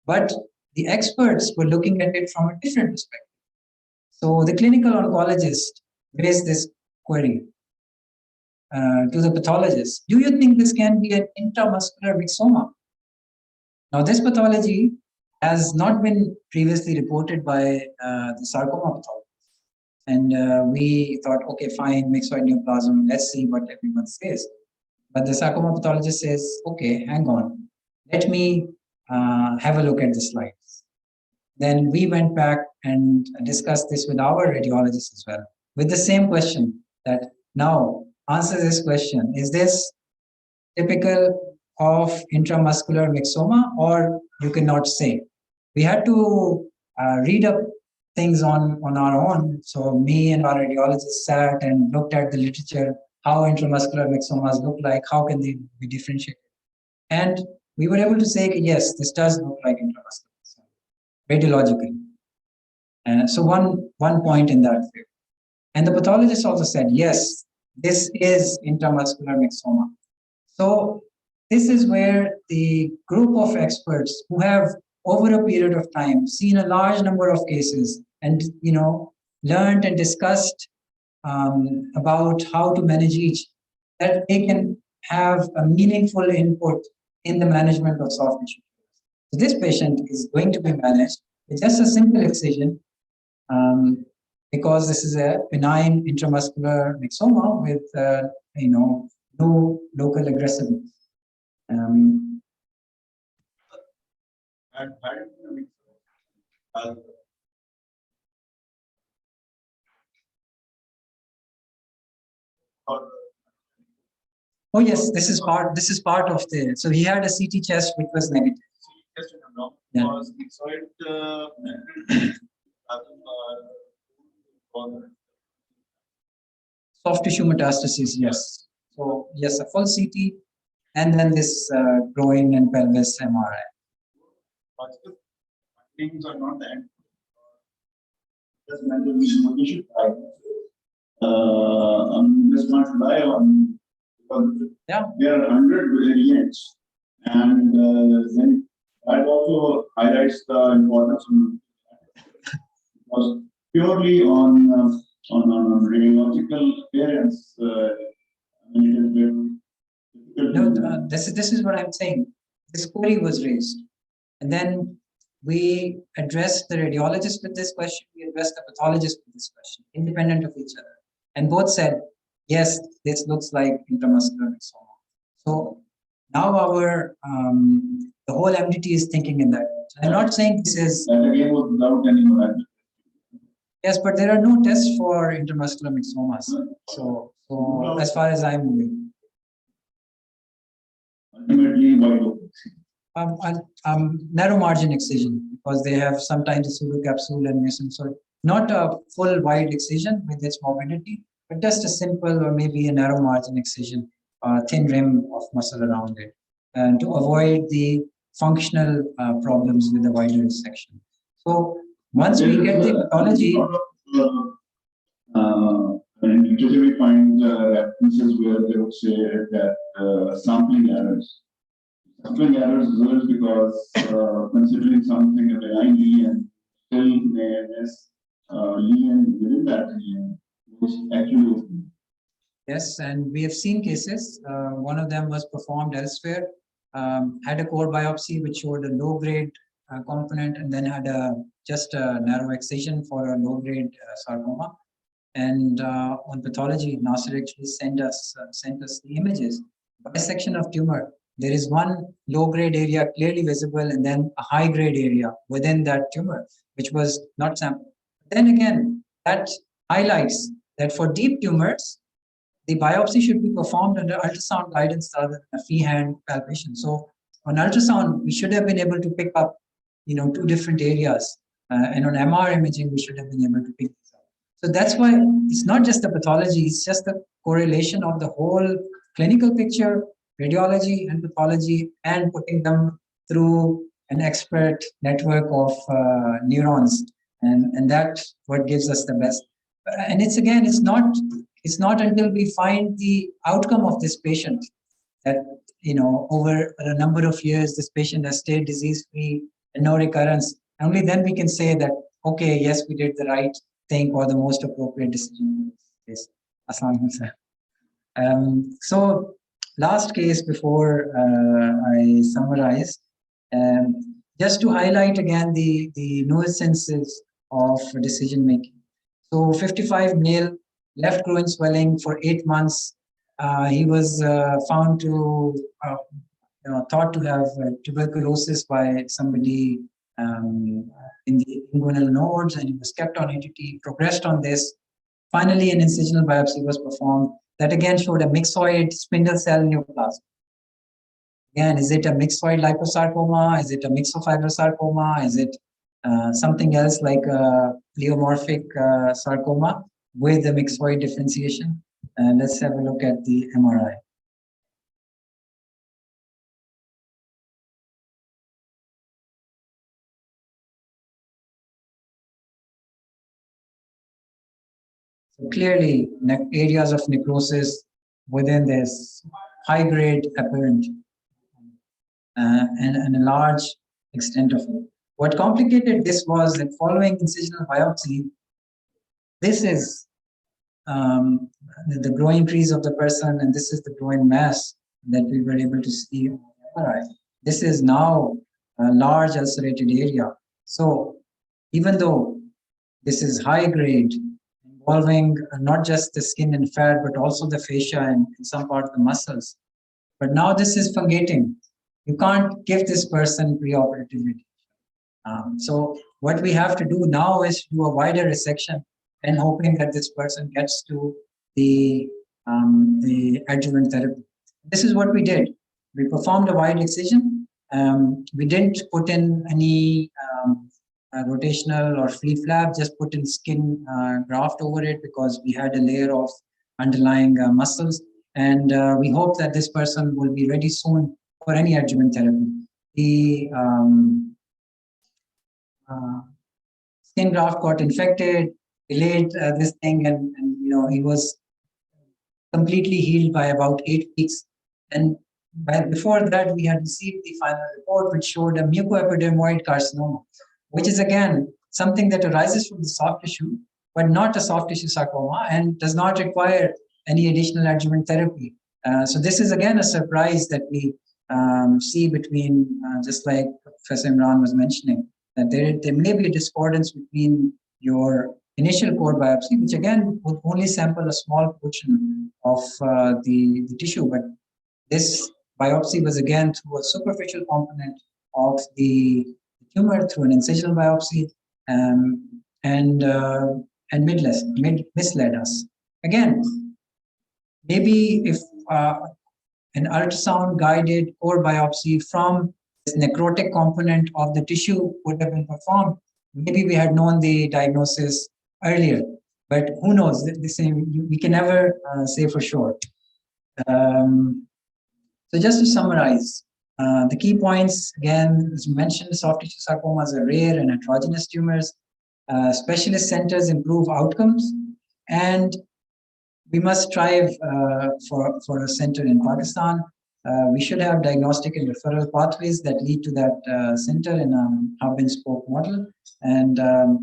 But the experts were looking at it from a different perspective. So the clinical oncologist raised this query to the pathologist: do you think this can be an intramuscular myxoma? Now, this pathology has not been previously reported by the sarcoma pathologist. And we thought, okay, fine, myxoid neoplasm, let's see what everyone says. But the sarcoma pathologist says, okay, hang on, let me have a look at the slides. Then we went back and discussed this with our radiologist as well, with the same question, that now answer this question: is this typical of intramuscular myxoma, or you cannot say? We had to read up things on our own. So me and our radiologist sat and looked at the literature, how intramuscular myxomas look like, how can they be differentiated. And we were able to say, yes, this does look like intramuscular radiologically. So one point in that field. And the pathologist also said, yes, this is intramuscular myxoma. So this is where the group of experts who have over a period of time seen a large number of cases and learned and discussed about how to manage each, that they can have a meaningful input in the management of soft tissue. So this patient is going to be managed with just a simple excision, because this is a benign intramuscular myxoma with no local aggressiveness. Oh yes, this is part of the. So he had a CT chest which was negative. Yeah. Soft tissue metastasis, yes. So yes, a full CT, and then this groin and pelvis MRI. Things are not that. Just mental does not rely on, because there are 100 variants, and then that also highlights the importance of, because purely on radiological appearance. No, this is what I'm saying. This query was raised, and then we addressed the radiologist with this question. We addressed the pathologist with this question, independent of each other, and both said, yes, this looks like intramuscular myxoma. So now our the whole MDT is thinking in that. I'm not saying this is. That again was without any morality. Yes, but there are no tests for intermuscular myxomas. So as far as I'm aware. Ultimately, Narrow margin excision, because they have sometimes a pseudocapsule and mucin. So not a full wide excision with its morbidity, but just a simple or maybe a narrow margin excision, thin rim of muscle around it, and to avoid the functional problems with the wider resection. So once we get the pathology, in literature we find references where they would say that sampling errors. Sampling errors result because considering something a benign lesion still may miss lesion within that lesion, which actually. yes, and we have seen cases. One of them was performed elsewhere, had a core biopsy which showed a low-grade component, and then had just a narrow excision for a low-grade sarcoma. And on pathology, Nasser actually sent us the images. Bisection of tumor. There is one low-grade area clearly visible, and then a high-grade area within that tumor, which was not sampled. Then again, that highlights that for deep tumors, the biopsy should be performed under ultrasound guidance rather than a freehand palpation. So on ultrasound, we should have been able to pick up, two different areas, and on MR imaging, we should have been able to pick this up. So that's why it's not just the pathology; it's just the correlation of the whole clinical picture, radiology and pathology, and putting them through an expert network of neurons, and that's what gives us the best. And it's not until we find the outcome of this patient that, over a number of years, this patient has stayed disease-free and no recurrence. Only then we can say that, okay, yes, we did the right thing or the most appropriate decision. Yes. So last case before I summarize, just to highlight again the nuisances of decision-making. So 55 male, left groin swelling for 8 months. He was found to, thought to have tuberculosis by somebody in the inguinal nodes, and he was kept on ATT, progressed on this. Finally, an incisional biopsy was performed that again showed a myxoid spindle cell neoplasm. Again, is it a myxoid liposarcoma? Is it a myxofibrosarcoma? Is it something else like a pleomorphic sarcoma with a myxoid differentiation? Let's have a look at the MRI. So clearly, areas of necrosis within this high-grade apparent and a large extent of it. What complicated this was that following incisional biopsy, this is the groin crease of the person, and this is the groin mass that we were able to see on MRI. This is now a large ulcerated area. So even though this is high grade, involving not just the skin and fat, but also the fascia and some part of the muscles. But now this is fungating. You can't give this person preoperative medication. So what we have to do now is do a wider resection and hoping that this person gets to the adjuvant therapy. This is what we did. We performed a wide excision. We didn't put in any rotational or free flap, just put in skin graft over it because we had a layer of underlying muscles. And we hope that this person will be ready soon for any adjuvant therapy. The skin graft got infected, delayed this thing, and he was completely healed by about 8 weeks. And before that, we had received the final report, which showed a mucoepidermoid carcinoma, which is again something that arises from the soft tissue, but not a soft tissue sarcoma, and does not require any additional adjuvant therapy. So this is again a surprise that we see between, just like Professor Imran was mentioning, that there may be a discordance between your initial core biopsy, which again would only sample a small portion of the tissue, but this biopsy was again through a superficial component of the tumor through an incisional biopsy, and and misled us. Again, maybe if an ultrasound guided core biopsy from this necrotic component of the tissue would have been performed, maybe we had known the diagnosis earlier. But who knows? We can never say for sure. So just to summarize, the key points, again, as mentioned, soft tissue sarcomas are rare and heterogeneous tumors. Specialist centers improve outcomes, and we must strive for a center in Pakistan. We should have diagnostic and referral pathways that lead to that center in a hub-and-spoke model. And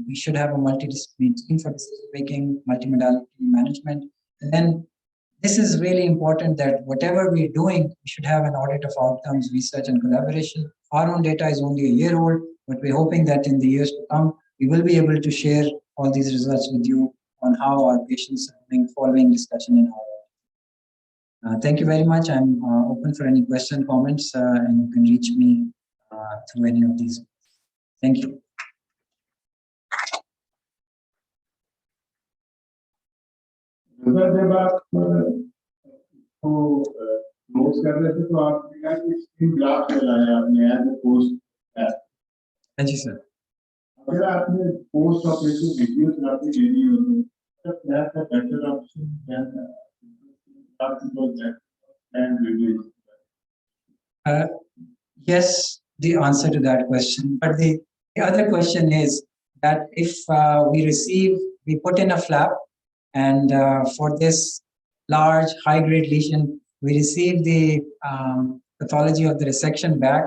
we should have a multidisciplinary team for decision-making, multimodality management. And then this is really important that whatever we're doing, we should have an audit of outcomes, research, and collaboration. Our own data is only a year old, but we're hoping that in the years to come, we will be able to share all these results with you on how our patients are doing following discussion in our thank you very much. I'm open for any question, comments, and you can reach me through any of these. Thank you. जब आप को close कर रहे थे तो आपने कहा कि स्क्रीन ग्राफ चलाया आपने एज ए पोस्ट हाँ जी सर। अगर आपने पोस्ट ऑपरेटिव वीडियो चलाते देनी होती तो that the better option then and review. Yes, the answer to that question. But the other question is that if we put in a flap, and for this large high-grade lesion, we receive the pathology of the resection back,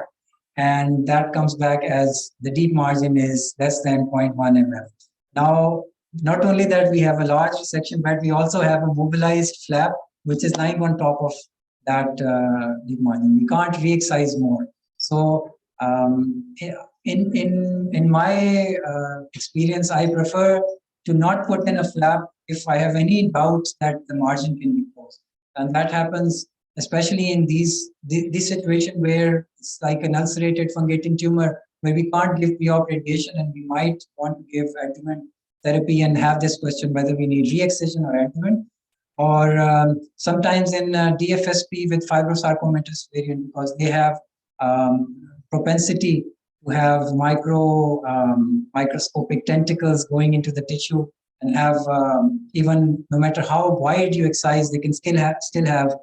and that comes back as the deep margin is less than 0.1 mm. Now, not only that we have a large resection, but we also have a mobilized flap, which is lying on top of that deep margin. We can't re-excise more. So in my experience, I prefer to not put in a flap if I have any doubts that the margin can be closed. And that happens especially in this situation where it's like an ulcerated fungating tumor, where we can't give pre-op radiation and we might want to give adjuvant therapy and have this question whether we need re-excision or adjuvant. Or sometimes in DFSP with fibrosarcomatous variant, because they have propensity to have microscopic tentacles going into the tissue and have even no matter how wide you excise, they can still have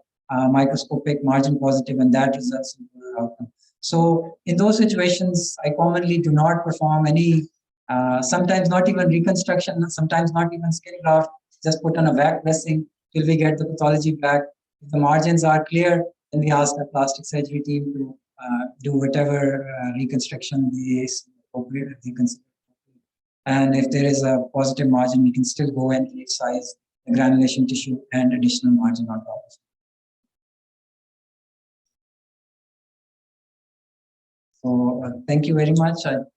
microscopic margin positive, and that results in poor outcome. So in those situations, I commonly do not perform any, sometimes not even reconstruction, sometimes not even skin graft, just put on a vac dressing till we get the pathology back. If the margins are clear, then we ask the plastic surgery team to do whatever reconstruction is appropriate. And if there is a positive margin, we can still go and re-excise the granulation tissue and additional margin on top of it. So thank you very much. I think